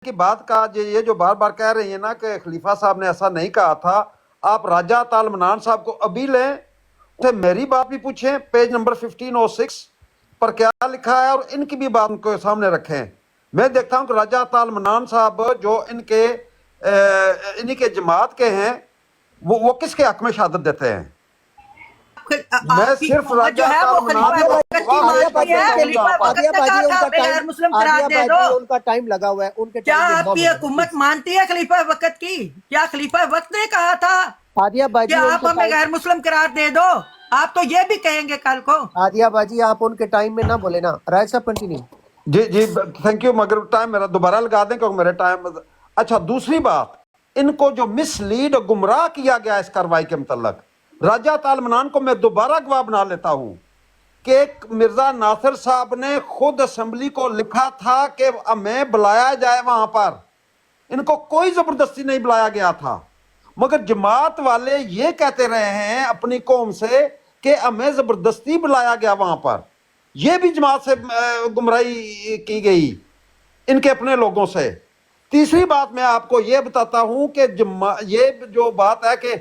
کی بات کا یہ جو بار بار کہہ رہی ہیں نا کہ خلیفہ صاحب نے ایسا نہیں کہا تھا، آپ راجہ طال منان صاحب کو ابھی لیں، میری بات بھی پوچھیں، پیج نمبر 1506 پر کیا لکھا ہے، اور ان کی بھی بات ان کو سامنے رکھیں۔ میں دیکھتا ہوں کہ راجہ طال منان صاحب جو انہی کے جماعت کے ہیں، وہ کس کے حق میں شہادت دیتے ہیں؟ میں آپ کی صرف حکومت جو راجہ ہے طال وہ منان خلیفہ کو وقت کی گواہ پیش مانتی کر ہے، دیتا ہوں خلیفہ یہاں پر۔ وقت نے کہا تھا بے غیر مسلم قرار دے دو۔ ان کا ٹائم لگا ہوا ہے، ان کے کیا ٹائم میں آپ کی حکومت مانتی ہے خلیفہ وقت کی؟ کیا خلیفہ وقت نے کہا تھا عادیہ کہ باجی ان آپ کے ہمیں ٹائم، غیر مسلم قرار دے دو؟ آپ تو یہ بھی کہیں گے کل کو۔ عادیہ باجی آپ ان کے ٹائم میں نہ بولے نا۔ راج صاحب کنٹینیو۔ جی تھینک یو، مگر ٹائم میرا دوبارہ لگا دیں کیونکہ میرے ٹائم۔ اچھا، دوسری بات، ان کو جو مس لیڈ اور گمراہ کیا گیا اس کارروائی کے متعلق، راجہ طال منان کو میں دوبارہ گواہ بنا لیتا ہوں کہ مرزا ناصر صاحب نے خود اسمبلی کو لکھا تھا کہ ہمیں بلایا جائے وہاں پر، ان کو کوئی زبردستی نہیں بلایا گیا تھا، مگر جماعت والے یہ کہتے رہے ہیں اپنی قوم سے کہ ہمیں زبردستی بلایا گیا وہاں پر۔ یہ بھی جماعت سے گمراہی کی گئی ان کے اپنے لوگوں سے۔ تیسری بات میں آپ کو یہ بتاتا ہوں کہ یہ جو بات ہے کہ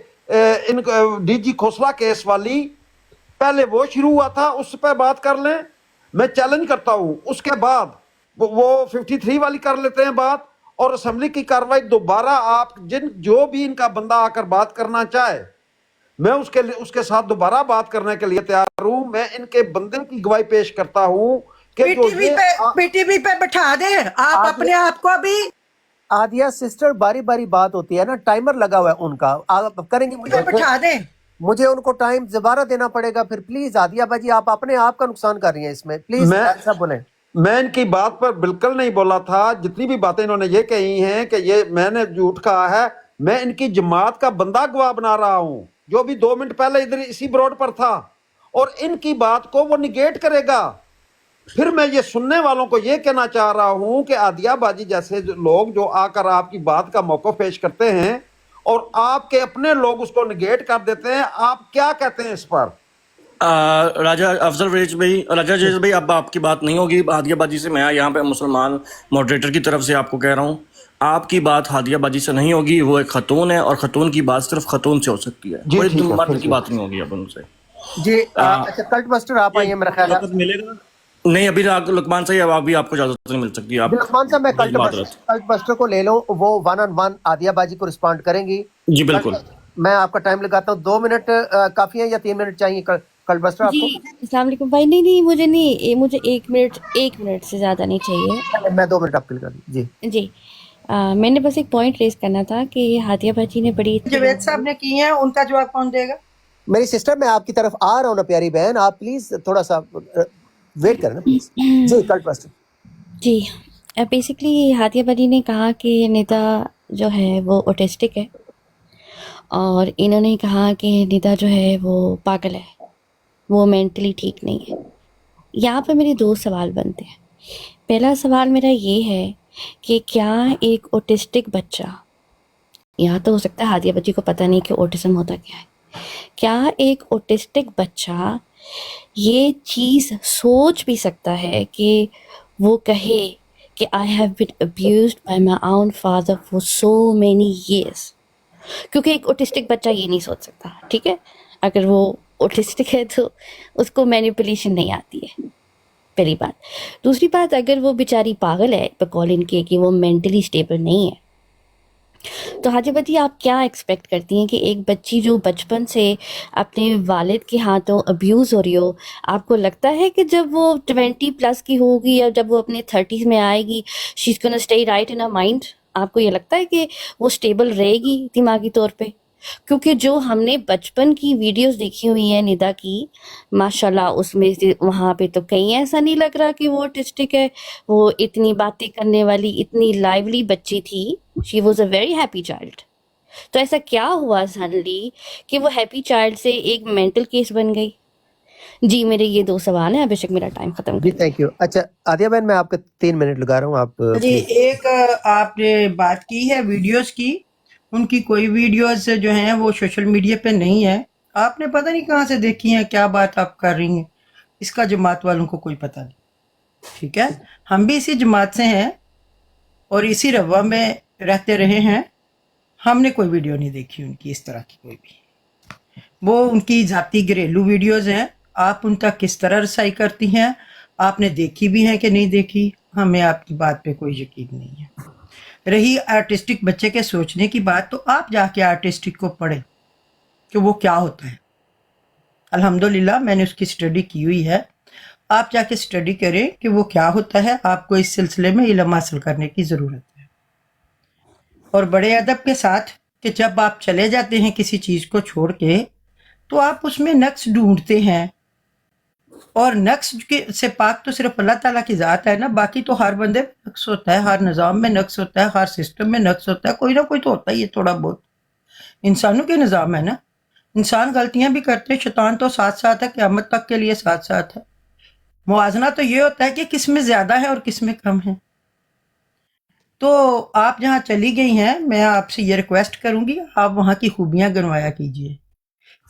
ان ڈی جی کھوسلا کیس والی، پہلے وہ شروع ہوا تھا، اس پہ بات کر لیں، میں چیلنج کرتا ہوں، اس کے بعد وہ 53 والی کر لیتے ہیں بات، اور اسمبلی کی کارروائی دوبارہ آپ جو بھی ان کا بندہ آ کر بات کرنا چاہے، میں اس کے ساتھ دوبارہ بات کرنے کے لیے تیار ہوں۔ میں ان کے بندے کی گواہی پیش کرتا ہوں کہ پی ٹی وی پہ بٹھا دیں آپ اپنے آپ کو بھی۔ عادیہ سسٹر باری باری بات ہوتی ہے نا، ٹائمر لگا ہوا ہے ان کا، آپ کریں گے مجھے بٹھا دیں۔ مجھے ان کو ٹائم دوبارہ دینا پڑے گا پھر۔ پلیز عادیہ باجی آپ اپنے آپ کا نقصان کر رہی ہیں اس میں، پلیز ایسا بولیں۔ میں ان کی بات پر بالکل نہیں بولا تھا، جتنی بھی باتیں انہوں نے یہ کہی ہیں کہ یہ میں نے جھوٹ کہا ہے، میں ان کی جماعت کا بندہ گواہ بنا رہا ہوں جو بھی 2 منٹ پہلے ادھر اسی بروڈ پر تھا، اور ان کی بات کو وہ نگیٹ کرے گا۔ پھر میں یہ سننے والوں کو یہ کہنا چاہ رہا ہوں کہ عادیہ باجی جیسے لوگ جو آ کر آپ کی بات کا موقف پیش کرتے ہیں اور آپ کے اپنے لوگ اس کو نگیٹ کر دیتے ہیں، آپ کیا کہتے ہیں اس پر؟ راجہ افضل ریز بھائی، راجہ جیز بھائی، اب آپ کی بات نہیں ہوگی ہادیہ باجی سے۔ میں یہاں پہ مسلمان ماڈریٹر کی طرف سے آپ کو کہہ رہا ہوں، آپ کی بات ہادیہ باجی سے نہیں ہوگی، وہ ایک خاتون ہے اور خاتون کی بات صرف خاتون سے ہو سکتی ہے، جی کوئی ٹھیک ہے، مرد تھینک کی یو۔ بات نہیں ہوگی اب ان سے۔ جی اچھا کلٹ بسٹر آپ آئیے، میرا خیال ہے وقت ملے گا نہیں ابھی لقمان صاحب، ابھی آپ کو اجازت نہیں مل سکتی، آپ لقمان صاحب میں بڑی معذرت۔ کلٹ بسٹر کو لے لوں، وہ 1 on 1 عادیہ باجی کو رسپونڈ کریں گی۔ جی بالکل۔ میں آپ کا ٹائم لگاتا ہوں، 2 منٹ کافی ہے یا 3 منٹ چاہیے کلٹ بسٹر آپ جی کو؟ السلام علیکم بھائی۔ نہیں مجھے نہیں، مجھے 1 منٹ سے زیادہ نہیں چاہیے۔ میں 2 منٹ آپ کے لیے کر دوں جی۔ جی میں نے بس ایک پوائنٹ ریز کرنا تھا کہ ہادیہ باجی نے بڑی جاوید صاحب نے کی ہیں، ان کا جواب کون دے گا؟ میری سسٹر میں آپ کی طرف آ رہا ہوں نا پیاری بہن، آپ پلیز تھوڑا سا ویٹ کریں نا پلیز۔ جی کلٹ بسٹر۔ جی بیسکلی ہادیہ باجی نے کہا کہ ندا جو ہے وہ اوٹسٹک ہے، اور انہوں نے کہا کہ ندا جو ہے وہ پاگل ہے، وہ مینٹلی ٹھیک نہیں ہے۔ یہاں پہ میرے 2 سوال بنتے ہیں۔ پہلا سوال میرا یہ ہے کہ کیا ایک اوٹسٹک بچہ، یہاں تو ہو سکتا ہے ہادیہ باجی کو پتہ نہیں کہ اوٹزم ہوتا کیا ہے، کیا ایک اوٹسٹک بچہ یہ چیز سوچ بھی سکتا ہے کہ وہ کہے کہ I have been abused by my own father for so many years؟ کیونکہ ایک اوٹسٹک بچہ یہ نہیں سوچ سکتا، ٹھیک ہے؟ اگر وہ اوٹسٹک ہے تو اس کو مینیپولیشن نہیں آتی ہے، پہلی بات۔ دوسری بات، اگر وہ بیچاری پاگل ہے بقول ان کے کہ وہ مینٹلی سٹیبل نہیں ہے، تو حاجی باجی آپ کیا ایکسپیکٹ کرتی ہیں کہ ایک بچی جو بچپن سے اپنے والد کے ہاتھوں ابیوز ہو رہی ہو، آپ کو لگتا ہے کہ جب وہ 20+ کی ہوگی یا جب وہ اپنے 30s میں آئے گی she's gonna stay right in her mind؟ آپ کو یہ لگتا ہے کہ وہ سٹیبل رہے گی دماغی طور پہ؟ کیونکہ جو ہم نے بچپن کی ویڈیوز دیکھی ہوئی ہیں ندا کی، ماشاءاللہ اس میں وہاں پہ تو کہیں ایسا نہیں لگ رہا کہ وہ آٹسٹک ہے۔ وہ اتنی باتیں کرنے والی، اتنی لائیولی بچی تھی، she was a very happy child. تو ایسا کیا ہوا سڈنلی کہ وہ ہیپی چائلڈ سے ایک مینٹل کیس بن گئی؟ جی میرے یہ 2 سوال ہیں، بے شک میرا ٹائم ختم جی کر تھینک یو۔ اچھا عادیہ بہن میں آپ کے 3 منٹ لگا رہا ہوں، آپ جی پلیز۔ ایک آپ نے بات کی ہے ویڈیوز کی، ان کی کوئی ویڈیوز جو ہیں وہ سوشل میڈیا پہ نہیں ہے، آپ نے پتہ نہیں کہاں سے دیکھی ہیں، کیا بات آپ کر رہی ہیں، اس کا جماعت والوں کو کوئی پتہ نہیں، ٹھیک ہے؟ ہم بھی اسی جماعت سے ہیں، और इसी रवा में रहते रहे हैं। हमने कोई वीडियो नहीं देखी उनकी इस तरह की कोई भी। वो उनकी ज़ाती घरेलू वीडियोज़ हैं, आप उन तक किस तरह रसाई करती हैं, आपने देखी भी हैं कि नहीं देखी, हमें आपकी बात पे कोई यकीन नहीं है। रही आर्टिस्टिक बच्चे के सोचने की बात, तो आप जाके आर्टिस्टिक को पढ़ें कि वो क्या होता है। अल्हम्दुलिल्लाह मैंने उसकी स्टडी की हुई है, आप जाके स्टडी करें कि वो क्या होता है। आपको इस सिलसिले में इल्म हासिल करने की ज़रूरत है। और बड़े अदब के साथ कि जब आप चले जाते हैं किसी चीज़ को छोड़ के, तो आप उसमें नक्स ढूंढते हैं, और नक्स के से पाक तो सिर्फ अल्लाह ताला की ज़ात है ना, बाकी तो हर बंदे में नक्स होता है, हर निज़ाम में नक्स होता है, हर सिस्टम में नक्स होता है, कोई ना कोई तो होता ही है थोड़ा बहुत। इंसानों के निज़ाम है ना, इंसान गलतियां भी करते हैं, शैतान तो साथ साथ है, क़यामत तक के लिए साथ साथ है। मुआजना तो ये होता है कि किस में ज़्यादा है और किस में कम है। तो आप जहाँ चली गई हैं, मैं आपसे ये रिक्वेस्ट करूंगी, आप वहाँ की खूबियाँ गिनवाया कीजिए,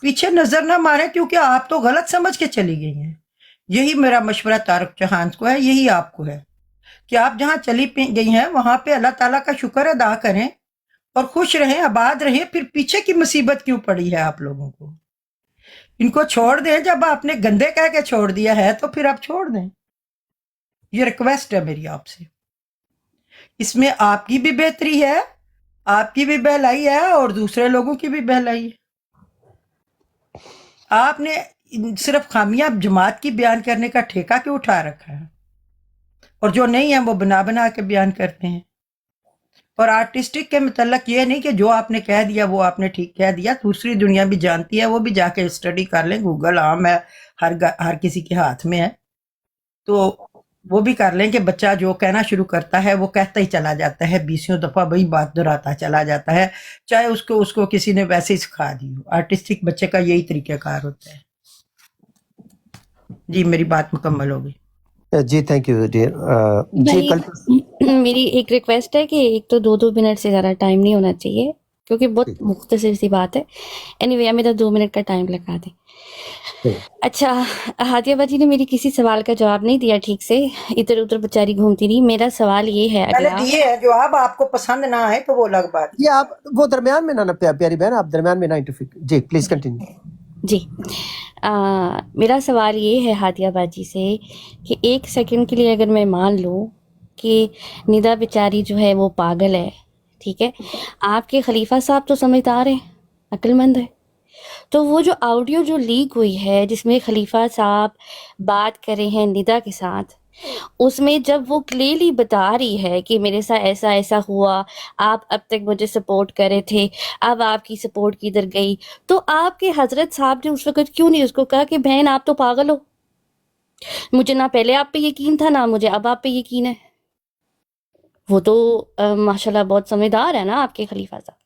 पीछे नजर ना मारें, क्योंकि आप तो गलत समझ के चली गई हैं। यही मेरा मशवरा तारक चौहान को है, यही आपको है कि आप जहाँ चली गई हैं वहां पे अल्लाह ताला का शुक्र अदा करें और खुश रहें, आबाद रहें। फिर पीछे की मुसीबत क्यों पड़ी है आप लोगों को? इनको छोड़ दें। जब आपने गंदे कह के छोड़ दिया है तो फिर आप छोड़ दें। ये रिक्वेस्ट है मेरी आपसे। इसमें आपकी भी बेहतरी है, आपकी भी बहलाई है और दूसरे लोगों की भी बहलाई है। आपने सिर्फ खामियां जमात की बयान करने का ठेका क्यों उठा रखा है? और जो नहीं है वो बना बना के बयान करते हैं। और आर्टिस्टिक के मतलब ये नहीं कि जो आपने कह दिया वो आपने ठीक कह दिया, दूसरी दुनिया भी जानती है, वो भी जाके स्टडी कर लें। गूगल आम है, हर किसी के हाथ में है, तो वो भी कर लें कि बच्चा जो कहना शुरू करता है वो कहता ही चला जाता है, 20 दफ़ा वही बात दोहराता चला जाता है, चाहे उसको किसी ने वैसे ही सिखा दी हो। आर्टिस्टिक बच्चे का यही तरीक़ाकार होता है। जी मेरी बात मुकम्मल हो गई। जी थैंक यू डियर। जी कल भाई मेरी एक रिक्वेस्ट है कि एक तो 2-2 मिनट से ज़्यादा टाइम नहीं होना चाहिए, क्योंकि बहुत मुख्तसर सी बात है। एनीवे मेरा 2 मिनट का टाइम लगा दें। अच्छा, हादिया बाजी ने मेरी किसी सवाल का जवाब नहीं दिया ठीक से, इधर उधर बेचारी घूमती रही। मेरा सवाल ये है मैंने अगला। दिए है जवाब, आपको पसंद ना आए तो वो अलग बात। ये आप वो दरमियान में ना प्यारी बहन, आप दरमियान में ना इंटरफेयर। जी प्लीज कंटिन्यू। जी मेरा सवाल ये है हादिया बाजी से कि 1 सेकंड के लिए अगर मैं मान लूँ कि निदा बेचारी जो है वो पागल है, ठीक है, आपके खलीफा साहब तो समझदार हैं, अक्लमंद है, तो वो जो ऑडियो जो लीक हुई है जिसमें खलीफा साहब बात कर रहे हैं निदा के साथ, उसमें जब वो क्लियरली बता रही है कि मेरे साथ ऐसा ऐसा हुआ, आप अब तक मुझे सपोर्ट कर रहे थे, अब आपकी सपोर्ट किधर गई, तो आपके हजरत साहब ने उस वक्त क्यों नहीं उसको कहा कि बहन आप तो पागल हो, मुझे ना पहले आप पे यकीन था ना मुझे अब आप पे यकीन है। वो तो माशाल्लाह बहुत समझदार है ना आपके खलीफा साहब।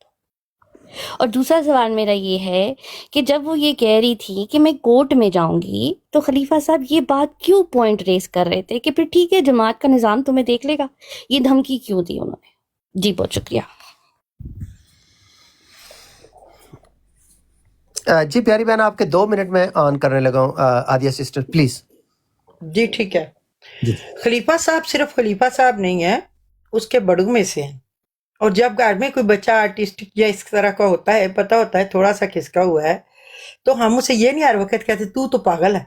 और दूसरा सवाल मेरा ये है कि जब वो ये कह रही थी कि मैं कोर्ट में जाऊंगी, तो खलीफा साहब ये बात क्यों पॉइंट रेस कर रहे थे कि फिर ठीक है जमात का निज़ाम तुम्हें देख लेगा, ये धमकी क्यों दी उन्होंने? जी बहुत शुक्रिया। जी प्यारी बहन, आपके 2 मिनट में ऑन करने लगा हूँ। Adiya sister please. जी ठीक है। खलीफा साहब सिर्फ खलीफा साहब नहीं है, उसके बड़ू में से हैं। और जब घर में कोई बच्चा आर्टिस्टिक या इस तरह का होता है, पता होता है थोड़ा सा खिसका हुआ है, तो हम उसे ये नहीं हर वक्त कहते तू तो पागल है,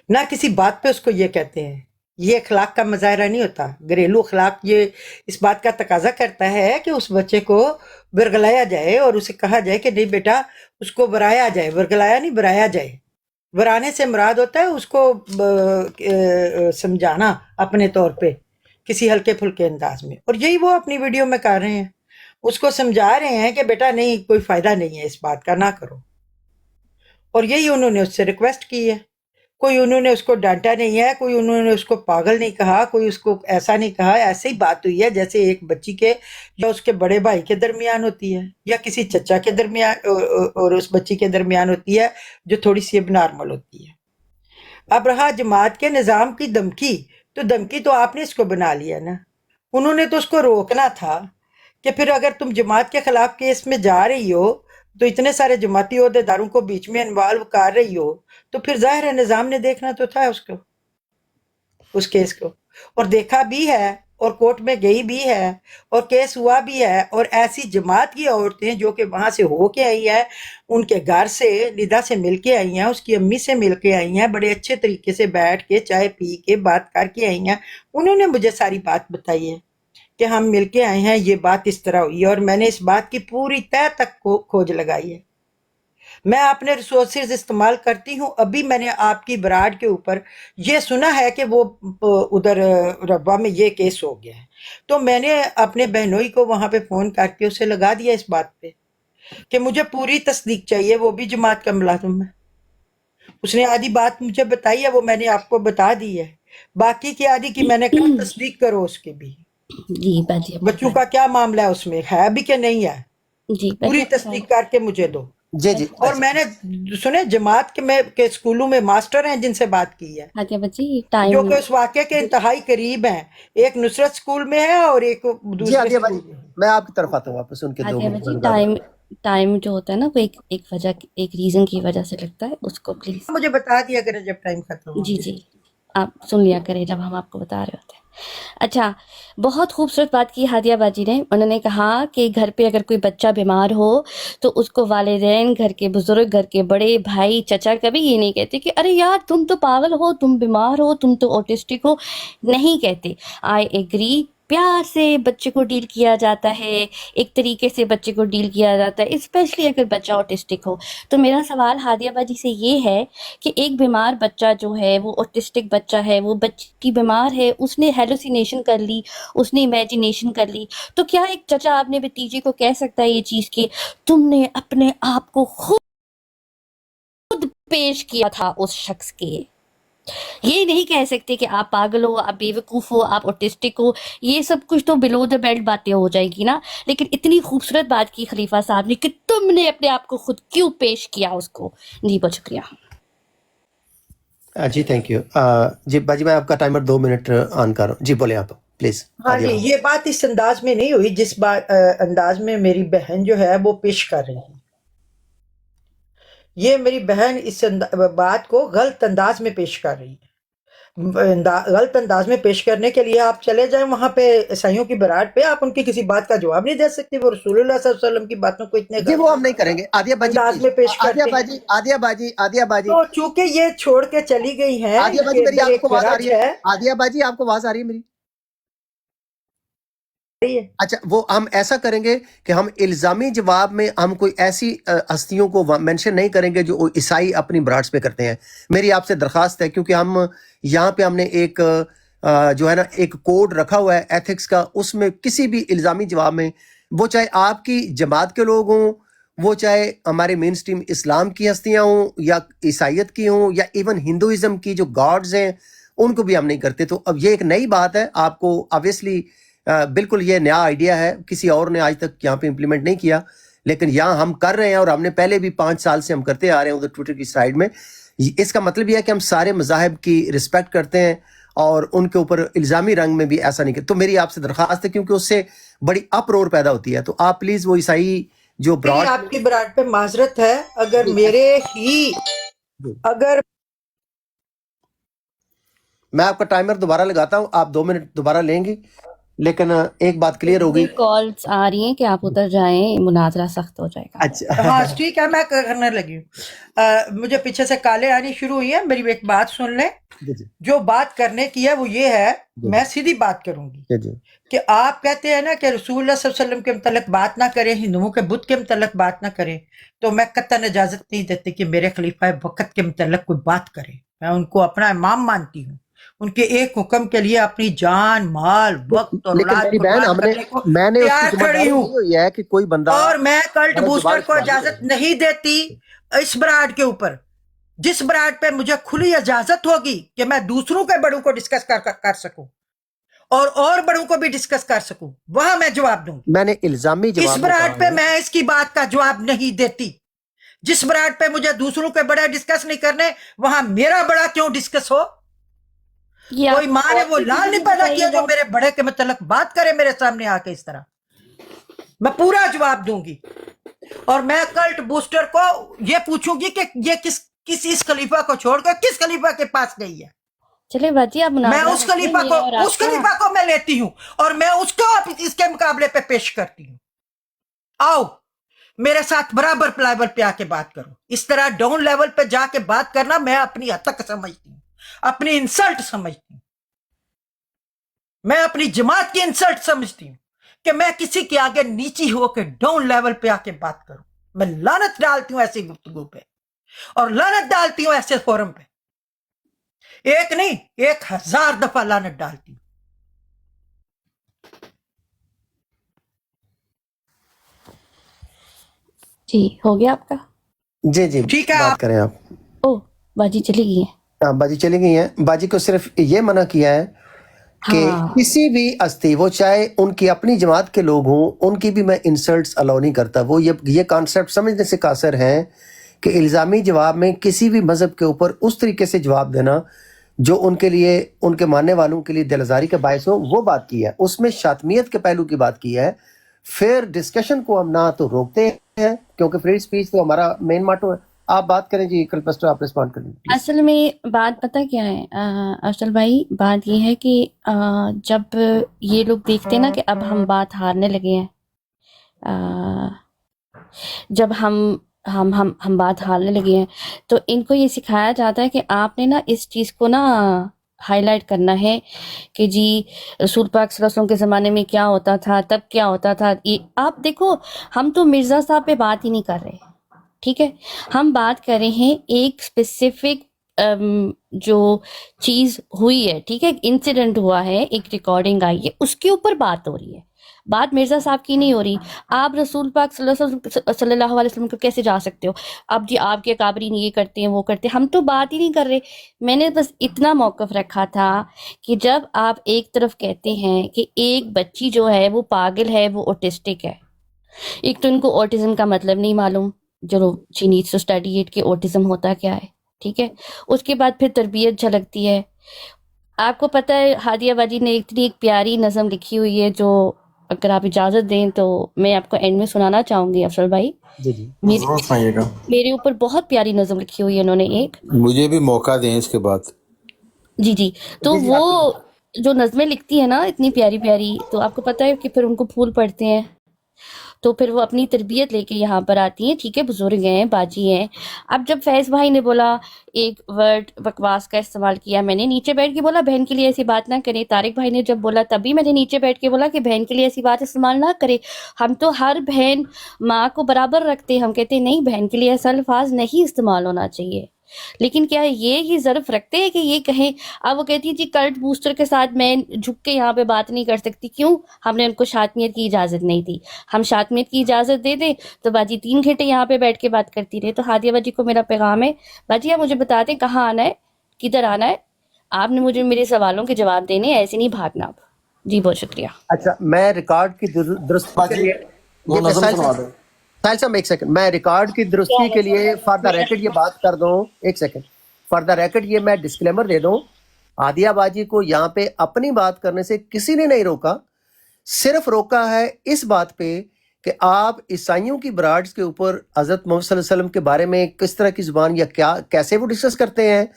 ना किसी बात पे उसको ये कहते हैं। ये अखलाक का मुजाहरा नहीं होता। घरेलू अखलाक ये इस बात का तकाजा करता है कि उस बच्चे को बरगलाया जाए और उसे कहा जाए कि नहीं बेटा, उसको बराया जाए, बरगलाया नहीं बराया जाए। बराने से मुराद होता है उसको समझाना अपने तौर पे किसी हल्के फुल्के अंदाज में, और यही वो अपनी वीडियो में कर रहे हैं। उसको समझा रहे हैं कि बेटा नहीं, कोई फायदा नहीं है इस बात का, ना करो। और यही उन्होंने उससे रिक्वेस्ट की है। कोई उन्होंने उसको डांटा नहीं है, कोई उन्होंने उसको पागल नहीं कहा, कोई उसको ऐसा नहीं कहा। ऐसे ही बात हुई है जैसे एक बच्ची के या उसके बड़े भाई के दरमियान होती है, या किसी चचा के दरमियान और उस बच्ची के दरमियान होती है जो थोड़ी सी नॉर्मल होती है। अब रहा जमात के निज़ाम की धमकी, तो धमकी तो आपने इसको बना लिया ना। उन्होंने तो उसको रोकना था कि फिर अगर तुम जमात के खिलाफ केस में जा रही हो, तो इतने सारे जमाती ओहदेदारों को बीच में इन्वॉल्व कर रही हो, तो फिर जाहिर है निज़ाम ने देखना तो था उसको, उस केस को, और देखा भी है। और कोर्ट में गई भी है और केस हुआ भी है, और ऐसी जमात की औरतें जो कि वहां से होके आई है, उनके घर से निदा से मिल के आई हैं, उसकी अम्मी से मिल के आई हैं, बड़े अच्छे तरीके से बैठ के चाय पी के बात करके आई हैं। उन्होंने मुझे सारी बात बताई है कि हम मिल के आए हैं, ये बात इस तरह हुई है, और मैंने इस बात की पूरी तह तक खोज लगाई है। मैं अपने रिसोर्सेज इस्तेमाल करती हूँ। अभी मैंने आपकी बराड के ऊपर ये सुना है कि वो उधर रब्बा में ये केस हो गया है, तो मैंने अपने बहनोई को वहां पे फोन करके उसे लगा दिया इस बात पे कि मुझे पूरी तस्दीक चाहिए, वो भी जमात का मुलाजिम है। उसने आधी बात मुझे बताई है, वो मैंने आपको बता दी है। बाकी की आधी की मैंने कहा तस्दीक करो उसकी भी, जी बाजी आप बच्चों का क्या मामला है, उसमें है भी कि नहीं है, जी पूरी बाजी तस्दीक करके मुझे दो। जी जी और मैंने सुने जमात के स्कूलों में मास्टर हैं जिनसे बात की है, हादिया बाजी जो टाइम कि उस वाक़े के इंतहाई करीब हैं। एक नुसरत स्कूल में है और एक जी दूसरे आदिया स्कूल भाजी, में है। मैं आपकी तरफ आता हूँ वापस उनके 2 हादिया मिनट बाजी बाद। टाइम जो होता है ना वो एक वजह एक रीजन की वजह से लगता है, उसको प्लीज मुझे बता दिया करें जब टाइम खत्म हो जी गया। जी आप सुन लिया करें जब हम आपको बता रहे होते हैं। अच्छा, बहुत खूबसूरत बात की हादिया बाजी ने। उन्होंने कहा कि घर पे अगर कोई बच्चा बीमार हो तो उसको वालिदैन, घर के बुजुर्ग, घर के बड़े भाई, चचा कभी ये नहीं कहते कि अरे यार तुम तो पागल हो, तुम बीमार हो, तुम तो ऑटिस्टिक हो। नहीं कहते। I agree. प्यार से बच्चे को डील किया जाता है, एक तरीके से बच्चे को डील किया जाता है, स्पेशली अगर बच्चा ऑटिस्टिक हो। तो मेरा सवाल हादिया बाजी से ये है कि एक बीमार बच्चा जो है वो ऑटिस्टिक बच्चा है, वो बच्ची बीमार है, उसने हेलुसिनेशन कर ली, उसने इमेजिनेशन कर ली, तो क्या एक चचा अपने भतीजे को कह सकता है ये चीज़ कि तुमने अपने आप को खुद पेश किया था उस शख्स के? ये नहीं कह सकते कि आप पागल हो, आप बेवकूफ़ हो, आप ऑटिस्टिक हो। ये सब कुछ तो बिलो द बेल्ट बातें हो जाएगी ना। लेकिन इतनी खूबसूरत बात की खलीफा साहब ने कि तुमने अपने आप को खुद क्यों पेश किया उसको। जी बहुत शुक्रिया। जी थैंक यू। जी बाजी, मैं आपका टाइमर 2 मिनट ऑन कर रहा हूँ। जी बोले आप प्लीज। हाँ जी, ये बात इस अंदाज में नहीं हुई जिस अंदाज में मेरी बहन जो है वो पेश कर रही है। ये मेरी बहन इस बात को गलत अंदाज में पेश कर रही है। गलत अंदाज में पेश करने के लिए आप चले जाएं वहां पे ईसाइयों की बरात पे, आप उनकी किसी बात का जवाब नहीं दे सकते। वो रसूलुल्लाह सल्लल्लाहु अलैहि वसल्लम की बातों को इतने जी वो हम नहीं करेंगे। आदिया बाजी अंदाज में पेश आदिया करते हैं। बाजी आदिया बाजी आदिया बाजी तो चूंकि ये छोड़ के चली गई है, आदिया बाजी, इनके मेरी अंदर आपको एक आवाज आ रज रही है? है। आदिया बाजी आपको आवाज आ रही है मेरी? रही है। अच्छा, वो हम ऐसा करेंगे कि हम इल्जामी जवाब में हम कोई ऐसी हस्तियों को मेंशन नहीं करेंगे जो ईसाई अपनी ब्राड्स पे करते हैं। मेरी आपसे दरखास्त है, क्योंकि हम यहाँ पे हमने एक जो है ना एक कोड रखा हुआ है एथिक्स का, उसमें किसी भी इल्जामी जवाब में, वो चाहे आपकी जमात के लोग हों, वो चाहे हमारे मेन स्ट्रीम इस्लाम की हस्तियाँ हों या ईसाइयत की हों या इवन हिंदुइज्म की जो गॉड्स हैं, उनको भी हम नहीं करते। तो अब ये एक नई बात है, आपको ऑब्वियसली बिल्कुल ये नया आइडिया है, किसी और ने आज तक यहाँ पे इम्प्लीमेंट नहीं किया, लेकिन यहाँ हम कर रहे हैं और हमने पहले भी 5 साल से हम करते आ रहे हैं उधर ट्विटर की साइड में। इसका मतलब यह है कि हम सारे मज़ाहिब की रिस्पेक्ट करते हैं और उनके ऊपर इल्ज़ामी रंग में भी ऐसा नहीं करते। तो मेरी आपसे दरख्वास्त है, क्योंकि उससे बड़ी अप्रोर पैदा होती है, तो आप प्लीज़ वो ईसाई जो ब्रॉड आपकी बरात पे माजरत है, अगर मैं आपका टाइमर दोबारा लगाता हूँ, आप 2 मिनट दोबारा लेंगे, लेकिन एक बात क्लियर होगी। कॉल्स आ रही हैं कि आप उधर जाएं, मुनाजरा सख्त हो जाएगा। अच्छा हाँ ठीक है, मैं करने लगी हूँ। मुझे पीछे से काले आनी शुरू हुई है। मेरी एक बात सुन ले, जो बात करने की है वो ये है, मैं सीधी बात करूंगी कि आप कहते हैं ना कि रसूलुल्लाह सल्लल्लाहु अलैहि वसल्लम के मुतल्लिक बात ना करें, हिंदुओं के बुत के मुतल्लिक बात ना करें, तो मैं कतई इजाजत नहीं देती कि मेरे खलीफा वक्त के मुतल्लिक कोई बात करे। मैं उनको अपना इमाम मानती हूँ, उनके एक हुक्म के लिए अपनी जान, माल, वक्त और लेकिन औलाद मेरी बहन, कुर्बान हमने करने को मैंने तैयार उसकी खड़ी हूँ। जिम्मेदारी है कि कोई बंदा, और मैं कल्ट मेरा बूस्टर जुबान को इस्तेमाल इजाजत करेगा। नहीं देती इस ब्रांड के ऊपर। जिस ब्रांड पे मुझे खुली इजाजत होगी कि मैं दूसरों के बड़ों को डिस्कस कर सकूं और बड़ों को भी डिस्कस कर सकूं, वहां मैं जवाब दूंगी। मैंने इल्जामी जवाब इस ब्रांड पे मैं इसकी बात का जवाब नहीं देती। जिस ब्रांड पे मुझे दूसरों के बड़े डिस्कस नहीं करने, वहां मेरा बड़ा क्यों डिस्कस हो? कोई माँ ने वो लाल नहीं पैदा किया जो मेरे बड़े के मतलब बात करे मेरे सामने आके इस तरह। मैं पूरा जवाब दूंगी और मैं कल्ट बूस्टर को ये पूछूंगी कि ये किस इस खलीफा को छोड़कर किस खलीफा के पास गई है। चले बाजी आप मैं मुनाजरा उस रखिए खलीफा मेरा और को उस आपका। खलीफा को मैं लेती हूँ और मैं उसको इसके मुकाबले पे पेश करती हूँ। आओ मेरे साथ बराबर लेवल पे आके बात करो। इस तरह डाउन लेवल पे जाके बात करना मैं अपनी हद तक समझती हूँ, अपनी इंसल्ट समझती हूँ, मैं अपनी जमात की इंसल्ट समझती हूँ कि मैं किसी के आगे नीची होकर डाउन लेवल पे आके बात करूं। मैं लानत डालती हूँ ऐसी गुफ्तगू पे और लानत डालती हूँ ऐसे फोरम पे, एक नहीं 1000 दफा लानत डालती हूँ। जी हो गया आपका? जी जी, ठीक है, बात आप करें आप। ओह बाजी चली गई है। हाँ, बाजी चली गई हैं। बाजी को सिर्फ ये मना किया है कि हाँ किसी भी हस्ती, वो चाहे उनकी अपनी जमात के लोग हों, उनकी भी मैं इंसल्ट्स अलाउ नहीं करता। वो ये कॉन्सेप्ट समझने से कासर है कि इल्ज़ामी जवाब में किसी भी मज़हब के ऊपर उस तरीके से जवाब देना जो उनके लिए, उनके मानने वालों के लिए दिल आज़ारी का बायस हो, वो बात की है। उसमें शातमियत के पहलू की बात की है। फिर डिस्कशन को हम ना तो रोकते हैं क्योंकि फ्री स्पीच तो हमारा मेन मोटो है। आप बात करें जी कल्पस्टर, आप रिस्पॉन्ड करें प्लीज। असल में बात पता क्या है अफजल भाई, बात ये है कि जब ये लोग देखते हैं ना कि अब हम बात हारने लगे हैं, जब हम बात हारने लगे हैं तो इनको ये सिखाया जाता है कि आपने ना इस चीज़ को ना हाईलाइट करना है कि जी रसूल पाक सल्लल्लाहु अलैहि वसल्लम के ज़माने में क्या होता था, तब क्या होता था। ये आप देखो, हम तो मिर्ज़ा साहब पे बात ही नहीं कर रहे, ठीक है, हम बात कर रहे हैं एक स्पेसिफिक जो चीज़ हुई है, ठीक है, इंसिडेंट हुआ है, एक रिकॉर्डिंग आई है, उसके ऊपर बात हो रही है। बात मिर्ज़ा साहब की नहीं हो रही। आप रसूल पाक सल्लल्लाहु अलैहि वसल्लम को कैसे जा सकते हो? अब जी आपके काबरीन ये करते हैं, वो करते हैं, हम तो बात ही नहीं कर रहे। मैंने बस इतना मौक़िफ़ रखा था कि जब आप एक तरफ कहते हैं कि एक बच्ची जो है वो पागल है, वो ऑटिस्टिक है, एक तो इनको ऑटिज़म का मतलब नहीं मालूम, जो she needs to study it, कि ऑटिज़म होता क्या है, ठीक है। उसके बाद फिर तरबियत झलकती है। आपको पता है हादिया बाजी ने इतनी एक प्यारी नज़म लिखी हुई है, जो अगर आप इजाज़त दें तो मैं आपको एंड में सुनाना चाहूँगी अफजल भाई। जी जी, जरूर सुनाइएगा। मेरे ऊपर बहुत प्यारी नज़म लिखी हुई है इन्होंने एक। मुझे भी मौका दें इसके बाद। जी जी, तो वो जो नज़में लिखती है ना इतनी प्यारी प्यारी, तो आपको पता है कि फिर उनको फूल पड़ते हैं, तो फिर वो अपनी तरबियत लेके यहाँ पर आती हैं, ठीक है, बुजुर्ग हैं, बाजी हैं। अब जब फैज़ भाई ने बोला, एक वर्ड बकवास का इस्तेमाल किया, मैंने नीचे बैठ के बोला बहन के लिए ऐसी बात ना करें। तारिक भाई ने जब बोला तभी मैंने नीचे बैठ के बोला कि बहन के लिए ऐसी बात इस्तेमाल ना करे। हम तो हर बहन माँ को बराबर रखते हैं, हम कहते हैं नहीं बहन के लिए ऐसा अल्फाज नहीं इस्तेमाल होना चाहिए। लेकिन क्या ये ही ज़र्फ रखते हैं कि ये कहें? अब वो कहती है जी कल्ट बूस्टर के साथ मैं झुक के यहाँ पे बात नहीं कर सकती, क्यों? हमने उनको शातमियत की इजाज़त नहीं दी। हम शातमियत की इजाज़त दे दें तो बाजी 3 घंटे यहाँ पे बैठ के बात करती रहे। तो हादिया बाजी को मेरा पैगाम है, बाजी आप मुझे बता दें कहाँ आना है, किधर आना है, आपने मुझे मेरे सवालों के जवाब देने, ऐसे नहीं भागना आप। जी बहुत शुक्रिया। अच्छा, मैं रिकॉर्ड की दुरुस्ती के लिए वो नज़म सुनवा दो। साहिल साहब एक सेकंड, मैं रिकॉर्ड की दुरुस्ती के लिए फॉर द रिकॉर्ड ये बात कर दूं, एक सेकंड, फॉर द रिकॉर्ड ये मैं डिस्क्लेमर दे दूं, आदिया बाजी को यहाँ पे अपनी बात करने से किसी ने नहीं रोका। सिर्फ रोका है इस बात पे कि आप ईसाइयों की ब्राड्स के ऊपर हज़रत मोहम्मद सल्लल्लाहु अलैहि वसल्लम के बारे में किस तरह की जुबान या क्या कैसे वो डिस्कस करते हैं,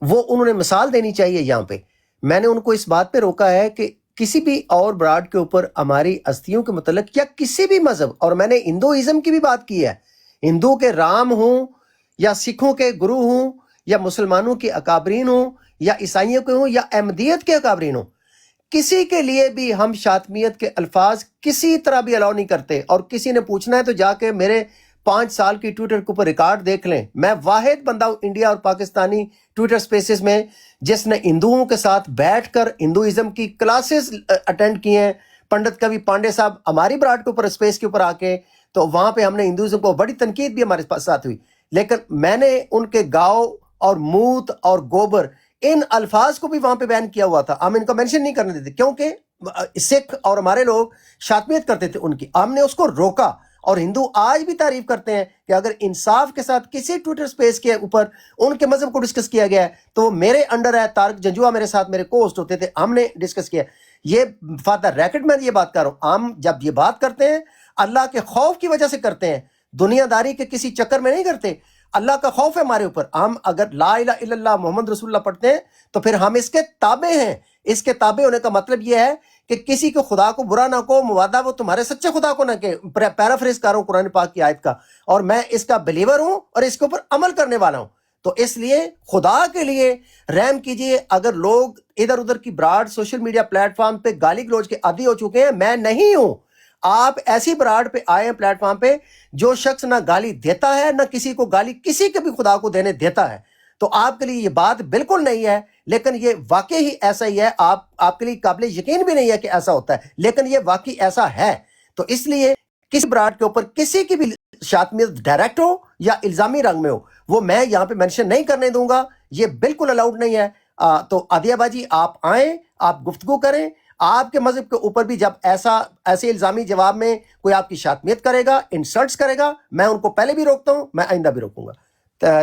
वो उन्होंने मिसाल देनी चाहिए। यहाँ पे मैंने उनको इस बात पे रोका है कि किसी भी और ब्राड के ऊपर हमारी हस्तियों के मतलब या किसी भी मजहब, और मैंने हिंदुइज्म की भी बात की है, हिंदू के राम हों या सिखों के गुरु हों या मुसलमानों के अकाबरीन हों या ईसाइयों के हों या अहमदियत के अकाबरीन हों, किसी के लिए भी हम शातमियत के अल्फाज किसी तरह भी अलाउ नहीं करते। और किसी ने पूछना है तो जाके मेरे 5 साल की ट्विटर के ऊपर रिकॉर्ड देख लें। मैं वाहिद बंदा हूं इंडिया और पाकिस्तानी ट्विटर स्पेसेस में जिसने हिंदुओं के साथ बैठकर हिंदुइज्म की क्लासेस अटेंड किए हैं। पंडित कवि पांडे साहब हमारी ब्राड के ऊपर स्पेस के ऊपर आके, तो वहां पे हमने हिंदुइज्म को बड़ी तनकीद भी हमारे साथ हुई, लेकिन मैंने उनके गाँव और मूत और गोबर इन अल्फाज को भी वहां पे बैन किया हुआ था। हम इनको मेंशन नहीं करने देते क्योंकि सिख और हमारे लोग शातमियत करते थे उनकी, हमने उसको रोका। और हिंदू आज भी तारीफ करते हैं कि अगर इंसाफ के साथ किसी ट्विटर स्पेस के ऊपर उनके मजहब को डिस्कस किया गया है तो वो मेरे अंडर है। तारिक जंजुआ मेरे साथ मेरे को होस्ट होते थे, हमने डिस्कस किया। ये फादर रैकेट में ये बात कर रहा हूं, हम जब ये बात करते हैं अल्लाह के खौफ की वजह से करते हैं, दुनियादारी के किसी चक्कर में नहीं करते। اللہ کا خوف ہے ہمارے اوپر. ہم اگر لا الہ الا اللہ محمد رسول اللہ پڑھتے ہیں تو پھر ہم اس کے تابع ہیں. اس کے تابع ہونے کا مطلب یہ ہے کہ کسی کو خدا کو برا نہ کہو، مبادہ وہ تمہارے سچے خدا کو نہ کہ. پیرافریز کر رہا ہوں قرآن پاک کی آیت کا، اور میں اس کا بلیور ہوں اور اس کے اوپر عمل کرنے والا ہوں. تو اس لیے خدا کے لیے رحم کیجئے. اگر لوگ ادھر ادھر کی broad social media platform پہ گالی گلوچ کے عادی ہو چکے ہیں، میں نہیں ہوں. آپ ایسی براڈ پہ آئے ہیں پلیٹ فارم پہ جو شخص نہ گالی دیتا ہے نہ کسی کو گالی کسی کے بھی خدا کو دینے دیتا ہے. تو آپ کے لیے یہ بات بالکل نہیں ہے، لیکن یہ واقعی ہی ایسا ہی ہے. آپ کے لیے قابل یقین بھی نہیں ہے کہ ایسا ہوتا ہے، لیکن یہ واقعی ایسا ہے. تو اس لیے کسی براڈ کے اوپر کسی کی بھی شاتمیت ڈائریکٹ ہو یا الزامی رنگ میں ہو، وہ میں یہاں پہ مینشن نہیں کرنے دوں گا. یہ بالکل الاؤڈ نہیں ہے. تو عادیہ باجی آپ آئیں، آپ گفتگو کریں. آپ کے مذہب کے اوپر بھی جب ایسے الزامی جواب میں کوئی آپ کی شاتمیت کرے گا، انسلٹس کرے گا، میں ان کو پہلے بھی روکتا ہوں، میں آئندہ بھی روکوں گا.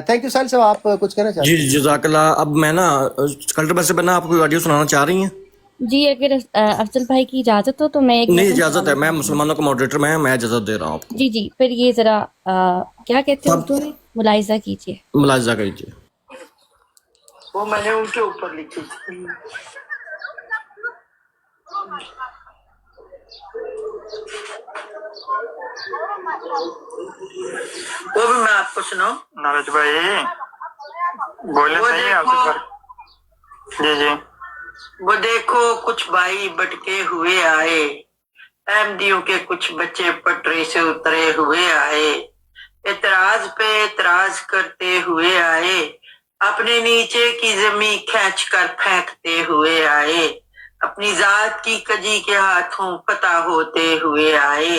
تھینک یو ساحل صاحب. آپ کچھ کہنا چاہتے ہیں؟ جی جزاک اللہ. اب میں نا کلٹر بس سے بنا آپ کو آڈیو سنانا چاہ رہی ہیں؟ جی اگر افضل بھائی کی اجازت ہو تو میں ایک نہیں وزن اجازت ہے، سنانا میں چاہتی ہوں. مسلمانوں کا ماڈریٹر میں اجازت دے رہا ہوں آپ کو. جی جی پھر یہ ذرا کیا کہتے ہیں اردو میں، ملاحظہ کیجیے. ملاحظہ کیجیے. وہ میں نے ان کے اوپر لکھی تھی. وہ بھی میں آپ کو سناؤں. نارج بھائی بولے صحیح آپ سے. جی جی. وہ دیکھو کچھ بھائی بٹکے ہوئے آئے، احمدیوں کے کچھ بچے پٹری سے اترے ہوئے آئے، اعتراض پہ اعتراض کرتے ہوئے آئے، اپنے نیچے کی زمین کھینچ کر پھینکتے ہوئے آئے، اپنی ذات کی کجی کے ہاتھوں پتہ ہوتے ہوئے آئے،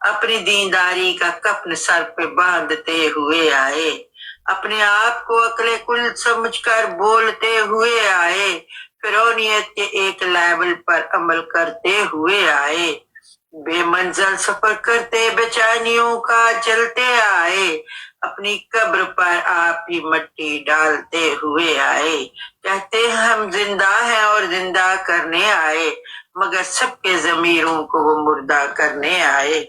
اپنی دینداری کا کفن سر پہ باندھتے ہوئے آئے، اپنے آپ کو عقل کل سمجھ کر بولتے ہوئے آئے، فرعونیت کے ایک لیول پر عمل کرتے ہوئے آئے، بے منزل سفر کرتے بے چینیوں کا چلتے آئے، اپنی قبر پر آپ ہی مٹی ڈالتے ہوئے آئے، کہتے ہم زندہ ہیں اور زندہ کرنے آئے، مگر سب کے ضمیروں کو وہ مردہ کرنے آئے.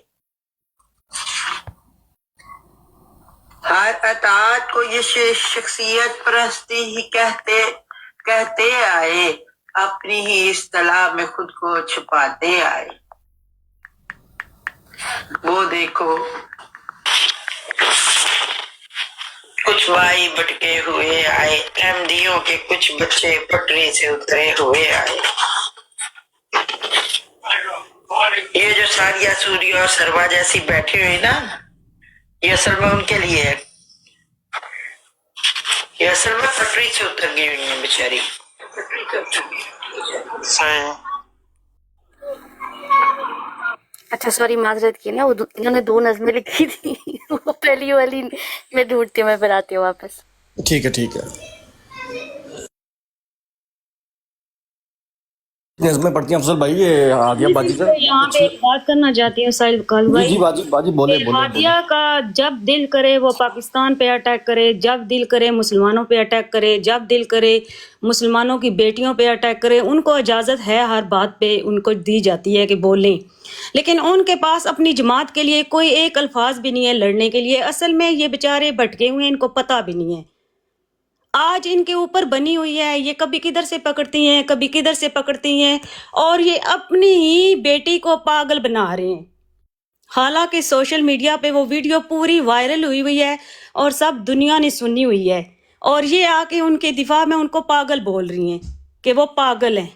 ہر اطاعت کو یہ شخصیت پرستی ہی کہتے آئے، اپنی ہی اصطلاح میں خود کو چھپاتے آئے. وہ دیکھو کچھ بھائی بٹکے ہوئے آئے، احمدیوں کے کچھ بچے پٹری سے اترے ہوئے آئے. یہ جو ساریہ سوری اور سروا جیسی بیٹھی ہوئی نا، یہ اصل میں ان کے لیے ہے. یہ اصل میں پٹری سے اتر گئی ہوئی ہیں بیچاری. صحیح. اچھا سوری معذرت کی نا، انہوں نے 2 نظمیں لکھی تھی، وہ پہلی والی میں ڈھونڈتی ہوں، میں پھر آتی ہوں واپس. ٹھیک ہے ٹھیک ہے. نظمیں پڑھتی ہیں افضل بھائی یہ ہادیہ باجی سے. یہاں پہ ایک بات کرنا چاہتی ہوں ساحل کال جی بھائی. جی باجی بولے ہادیہ کا جب دل کرے وہ پاکستان پہ اٹیک کرے، جب دل کرے مسلمانوں پہ اٹیک کرے، جب دل کرے مسلمانوں کی بیٹیوں پہ اٹیک کرے. ان کو اجازت ہے، ہر بات پہ ان کو دی جاتی ہے کہ بولیں، لیکن ان کے پاس اپنی جماعت کے لیے کوئی ایک الفاظ بھی نہیں ہے لڑنے کے لیے. اصل میں یہ بیچارے بھٹکے ہوئے ہیں، ان کو پتہ بھی نہیں ہے. آج ان کے اوپر بنی ہوئی ہے، یہ کبھی کدھر سے پکڑتی ہیں، کبھی کدھر سے پکڑتی ہیں، اور یہ اپنی ہی بیٹی کو پاگل بنا رہے ہیں. حالانکہ سوشل میڈیا پہ وہ ویڈیو پوری وائرل ہوئی ہے اور سب دنیا نے سنی ہوئی ہے، اور یہ آ کے ان کے دفاع میں ان کو پاگل بول رہی ہیں کہ وہ پاگل ہیں.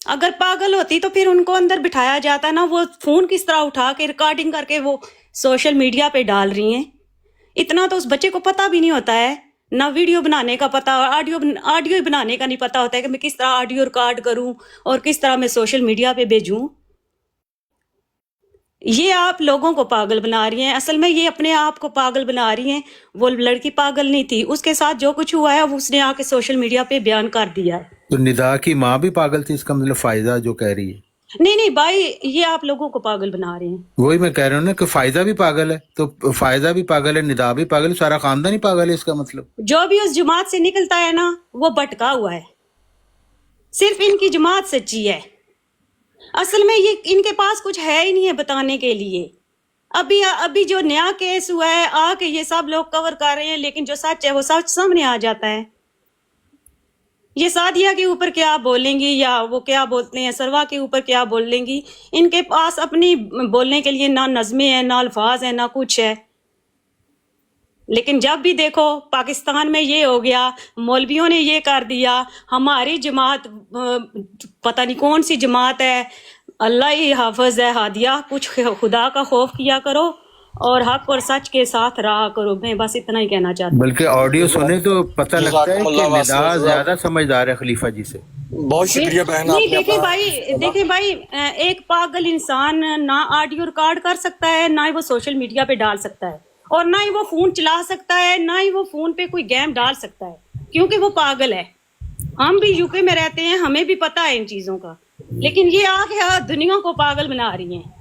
اگر پاگل ہوتی تو پھر ان کو اندر بٹھایا جاتا نا. وہ فون کس طرح اٹھا کے ریکارڈنگ کر کے وہ سوشل میڈیا پہ ڈال رہی ہیں. اتنا تو اس بچے کو پتہ بھی نہیں ہوتا ہے، نہ ویڈیو بنانے کا پتہ، آڈیو بنانے کا نہیں پتہ ہوتا ہے کہ میں کس طرح آڈیو ریکارڈ کروں اور کس طرح میں سوشل میڈیا پہ بھیجوں. یہ آپ لوگوں کو پاگل بنا رہی ہیں. اصل میں یہ اپنے آپ کو پاگل بنا رہی ہیں. وہ لڑکی پاگل نہیں تھی، اس کے ساتھ جو کچھ ہوا ہے اس نے آ کے سوشل میڈیا پہ بیان کر دیا ہے. تو ندا کی ماں بھی پاگل تھی، اس کا مطلب فائزہ جو کہہ رہی ہے. نہیں بھائی، یہ آپ لوگوں کو پاگل بنا رہے ہیں. وہی میں کہہ رہا ہوں نا کہ فائزہ بھی پاگل ہے، تو فائزہ بھی پاگل ہے، ندا بھی پاگل ہے، سارا خاندان ہی پاگل ہے. اس کا مطلب جو بھی اس جماعت سے نکلتا ہے نا وہ بھٹکا ہوا ہے. صرف ان کی جماعت سچی ہے. اصل میں یہ ان کے پاس کچھ ہے ہی نہیں ہے بتانے کے لیے. अभी जो नया केस हुआ है आके ये सब लोग कवर कर रहे हैं, लेकिन जो सच है वो सच सामने आ जाता है। ये सादिया के ऊपर क्या बोलेंगी या वो क्या बोलते हैं सरवा के ऊपर क्या बोलेंगी, इनके पास अपनी बोलने के लिए ना नज़में हैं, ना अल्फाज हैं, ना कुछ है। लेकिन जब भी देखो पाकिस्तान में ये हो गया, मौलवियों ने ये कर दिया, हमारी जमात पता नहीं कौन सी जमात है, अल्लाह ही हाफिज है। हादिया, कुछ खुदा का खौफ किया करो और हक और सच के साथ रहा करो। मैं बस इतना ही कहना चाहती हूँ। बल्कि ऑडियो सुने तो पता लगता है कि निदा ज्यादा समझदार है खलीफा जी से। बहुत शुक्रिया बहन। नहीं, आपने देखे भाई, एक पागल इंसान ना ऑडियो रिकॉर्ड कर सकता है, ना ही वो सोशल मीडिया पे डाल सकता है, और ना ही वो फोन चला सकता है, ना ही वो फोन पे कोई गेम डाल सकता है, क्योंकि वो पागल है। हम भी यूके में रहते हैं, हमें भी पता है इन चीजों का, लेकिन ये आके दुनिया को पागल बना रही हैं।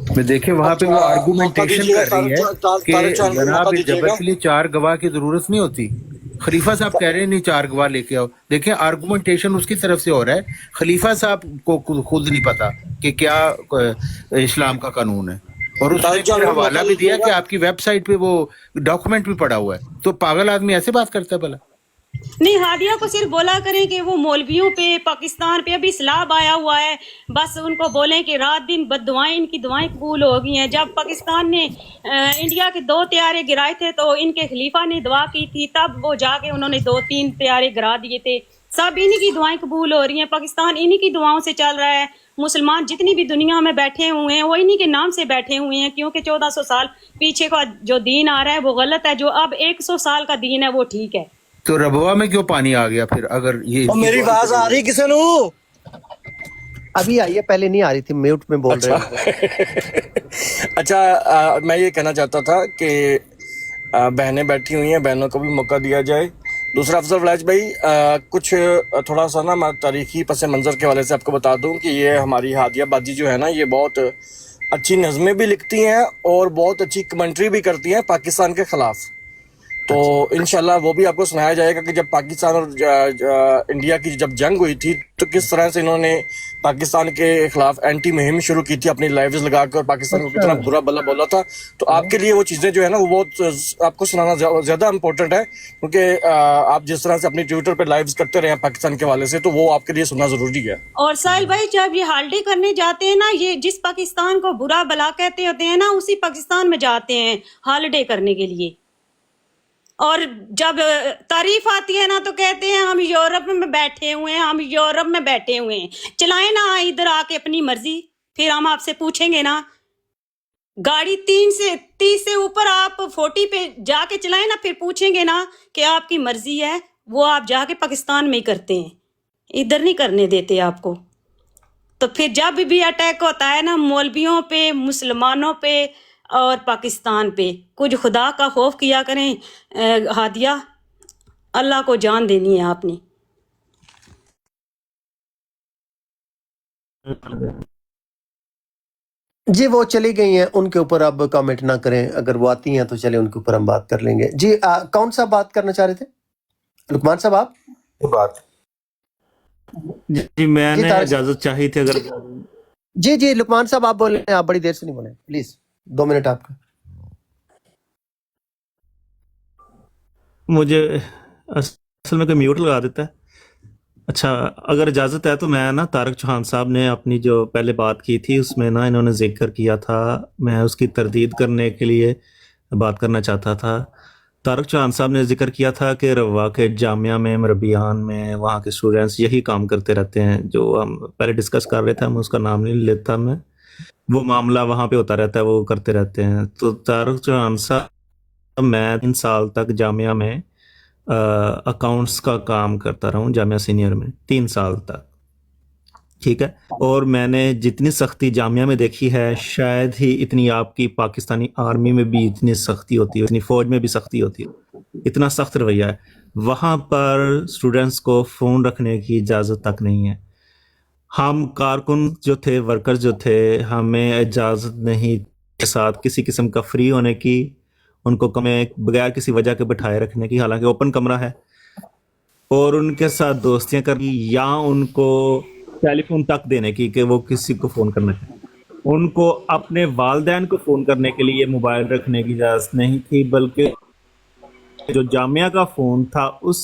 मैं देखे वहाँ पे वो आर्गुमेंटेशन कर रही है कि जनाब इस जबर के लिए 4 गवाह की जरूरत नहीं होती। खलीफा साहब कह रहे हैं नहीं 4 गवाह लेके आओ। देखें आर्गुमेंटेशन उसकी तरफ से हो रहा है, खलीफा साहब को खुद नहीं पता कि क्या इस्लाम का कानून है, और उसने फिर हवाला भी दिया कि आपकी वेबसाइट पे वो डॉक्यूमेंट भी पड़ा हुआ है। तो पागल आदमी ऐसे बात करता है भला? नहीं, हादिया को सिर्फ बोला करें कि वो मौलवियों पे, पाकिस्तान पे अभी सलाब आया हुआ है, बस उनको बोलें कि रात दिन बददुआएं, इनकी दुआएं कबूल हो गई हैं। जब पाकिस्तान ने इंडिया के 2 तैयारे गिराए थे तो इनके खलीफा ने दुआ की थी, तब वो जाके उन्होंने 2-3 तैयारे गिरा दिए थे। सब इन्हीं की दुआएं कबूल हो रही हैं, पाकिस्तान इन्हीं की दुआओं से चल रहा है। मुसलमान जितनी भी दुनिया में बैठे हुए हैं वो इन्हीं के नाम से बैठे हुए हैं, क्योंकि 1400 साल पीछे का जो दीन आ रहा है वो गलत है, जो अब 100 साल का दीन है वो ठीक है। तो रबवा में क्यों पानी आ गया फिर? अगर ये मेरी आवाज आ रही किसे नु? अभी आई है, पहले नहीं आ रही थी, म्यूट में बोल रहे हैं। अच्छा, मैं ये कहना चाहता था कि बहनें बैठी हुई हैं, बहनों को भी मौका दिया जाए। दूसरा अफजल वलायत भाई, कुछ थोड़ा सा ना मैं तारीखी पस मंज़र के हवाले से आपको बता दूं कि ये हमारी हादिया बाजी जो है ना, ये बहुत अच्छी नज़में भी लिखती हैं और बहुत अच्छी कमेंट्री भी करती हैं पाकिस्तान के ख़िलाफ़। तो इंशाल्लाह वो भी आपको सुनाया जाएगा कि जब पाकिस्तान और इंडिया की जब जंग हुई थी तो किस तरह से इन्होंने पाकिस्तान के खिलाफ एंटी मुहिम शुरू की थी, अपनी लाइव्स लगाकर पाकिस्तान को कितना बुरा भला बोला था। तो आपके लिए वो चीज़ें जो है ना वो बहुत आपको सुनाना ज़्यादा इम्पोर्टेंट है, क्योंकि आप जिस तरह से अपनी ट्विटर पर लाइव्स करते रहे हैं पाकिस्तान के हवाले से, तो वो आपके लिए सुनना ज़रूरी है। और साहिल भाई, जब ये हॉलिडे करने जाते हैं ना, ये जिस पाकिस्तान को बुरा भला कहते होते हैं ना, उसी पाकिस्तान में जाते हैं हॉलिडे करने के लिए, और जब तारीफ आती है ना तो कहते हैं हम यूरोप में बैठे हुए हैं, हम यूरोप में बैठे हुए हैं। चलाएं ना इधर आके अपनी मर्जी, फिर हम आपसे पूछेंगे ना। गाड़ी 30 से ऊपर आप 40 पे जाके चलाएं ना, फिर पूछेंगे ना कि आपकी मर्जी है। वो आप जाके पाकिस्तान में ही करते हैं, इधर नहीं करने देते आपको। तो फिर जब भी अटैक होता है ना मौलवियों पे, मुसलमानों पे और पाकिस्तान पे, कुछ खुदा का खौफ किया करें। हादिया, अल्लाह को जान देनी है आपने। जी वो चली गई हैं, उनके ऊपर अब कमेंट ना करें, अगर वो आती हैं तो चले उनके ऊपर हम बात कर लेंगे। जी कौन सा बात करना चाह रहे थे लुकमान साहब आप? बात जी मैंने इजाजत चाही थी अगर। जी लुकमान साहब आप बोले, आप बड़ी देर से नहीं बोले, प्लीज 2 मिनट आपका। मुझे असल में कोई म्यूट लगा देता है। अच्छा, अगर इजाज़त है तो मैं ना तारक चौहान साहब ने अपनी जो पहले बात की थी उसमें ना इन्होंने जिक्र किया था, मैं उसकी तरदीद करने के लिए बात करना चाहता था। तारक चौहान साहब ने जिक्र किया था कि रवा के जामिया में, मरबियान में, वहाँ के स्टूडेंट्स यही काम करते रहते हैं जो हम पहले डिस्कस कर रहे थे, हम उसका नाम नहीं लेता मैं, वो मामला वहाँ पे होता रहता है, वो करते रहते हैं। तो तारक चौहान साहब, मैं 3 साल तक जामिया में अकाउंट्स का काम करता रहा हूँ, जामिया सीनियर में 3 साल तक, ठीक है। और मैंने जितनी सख्ती जामिया में देखी है शायद ही इतनी आपकी पाकिस्तानी आर्मी में भी इतनी सख्ती होती है, इतनी फ़ौज में भी सख्ती होती है, इतना सख्त रवैया है। वहाँ पर स्टूडेंट्स को फ़ोन रखने की इजाज़त तक नहीं है। हम कारकुन जो थे, वर्कर्स जो थे, हमें इजाज़त नहीं के साथ किसी किस्म का फ्री होने की, उनको कमें बगैर किसी वजह के बिठाए रखने की, हालांकि ओपन कमरा है, और उनके साथ दोस्तियां करनी या उनको टेलीफोन तक देने की कि वो किसी को फ़ोन करना चाहिए। ان کو اپنے والدین کو فون کرنے کے لیے موبائل رکھنے کی اجازت نہیں تھی، بلکہ جو جامعہ کا فون تھا اس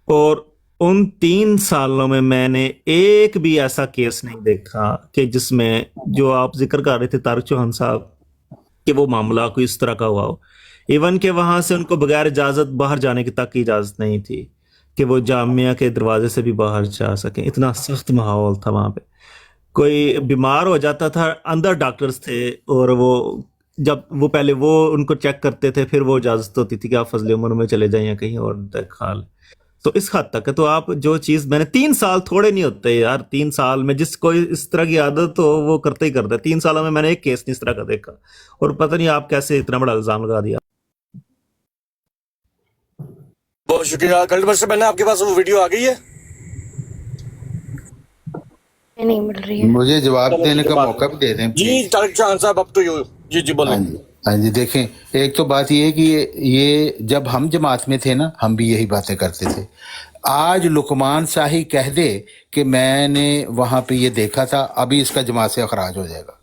اور ان 3 سالوں میں نے ایک بھی ایسا کیس نہیں دیکھا کہ جس میں جو آپ ذکر کر رہے تھے طارق چوہان صاحب کہ وہ معاملہ کوئی اس طرح کا ہوا ہو. ایون کہ وہاں سے ان کو بغیر اجازت باہر جانے کی تک کی اجازت نہیں تھی کہ وہ جامعہ کے دروازے سے بھی باہر جا سکیں. اتنا سخت ماحول تھا وہاں پہ. کوئی بیمار ہو جاتا تھا، اندر ڈاکٹرز تھے، اور وہ جب وہ پہلے وہ ان کو چیک کرتے تھے، پھر وہ اجازت ہوتی تھی کہ آپ فضل عمر میں چلے جائیں یا کہیں اور انتقال. تو اس حد تک ہے. تو آپ جو چیز میں نے 3 سال تھوڑے نہیں ہوتے یار. 3 سال میں جس کوئی اس طرح کی عادت ہو وہ کرتا ہی کرتا ہے. 3 سالوں میں نے ایک کیس نہیں اس طرح کا دیکھا، اور پتہ نہیں آپ کیسے اتنا بڑا الزام لگا دیا. بہت شکریہ. گلڈ سے میں نے آپ کے پاس وہ ویڈیو آ گئی ہے؟ نہیں مل رہی ہے. مجھے جواب دینے کا موقع بھی دے دیں. جی طارق چوہان صاحب اب تو جی بولیں. ہاں جی دیکھیں، ایک تو بات یہ ہے کہ یہ جب ہم جماعت میں تھے نا، ہم بھی یہی باتیں کرتے تھے. آج لقمان شاہی کہہ دے کہ میں نے وہاں پہ یہ دیکھا تھا، ابھی اس کا جماعت سے اخراج ہو جائے گا.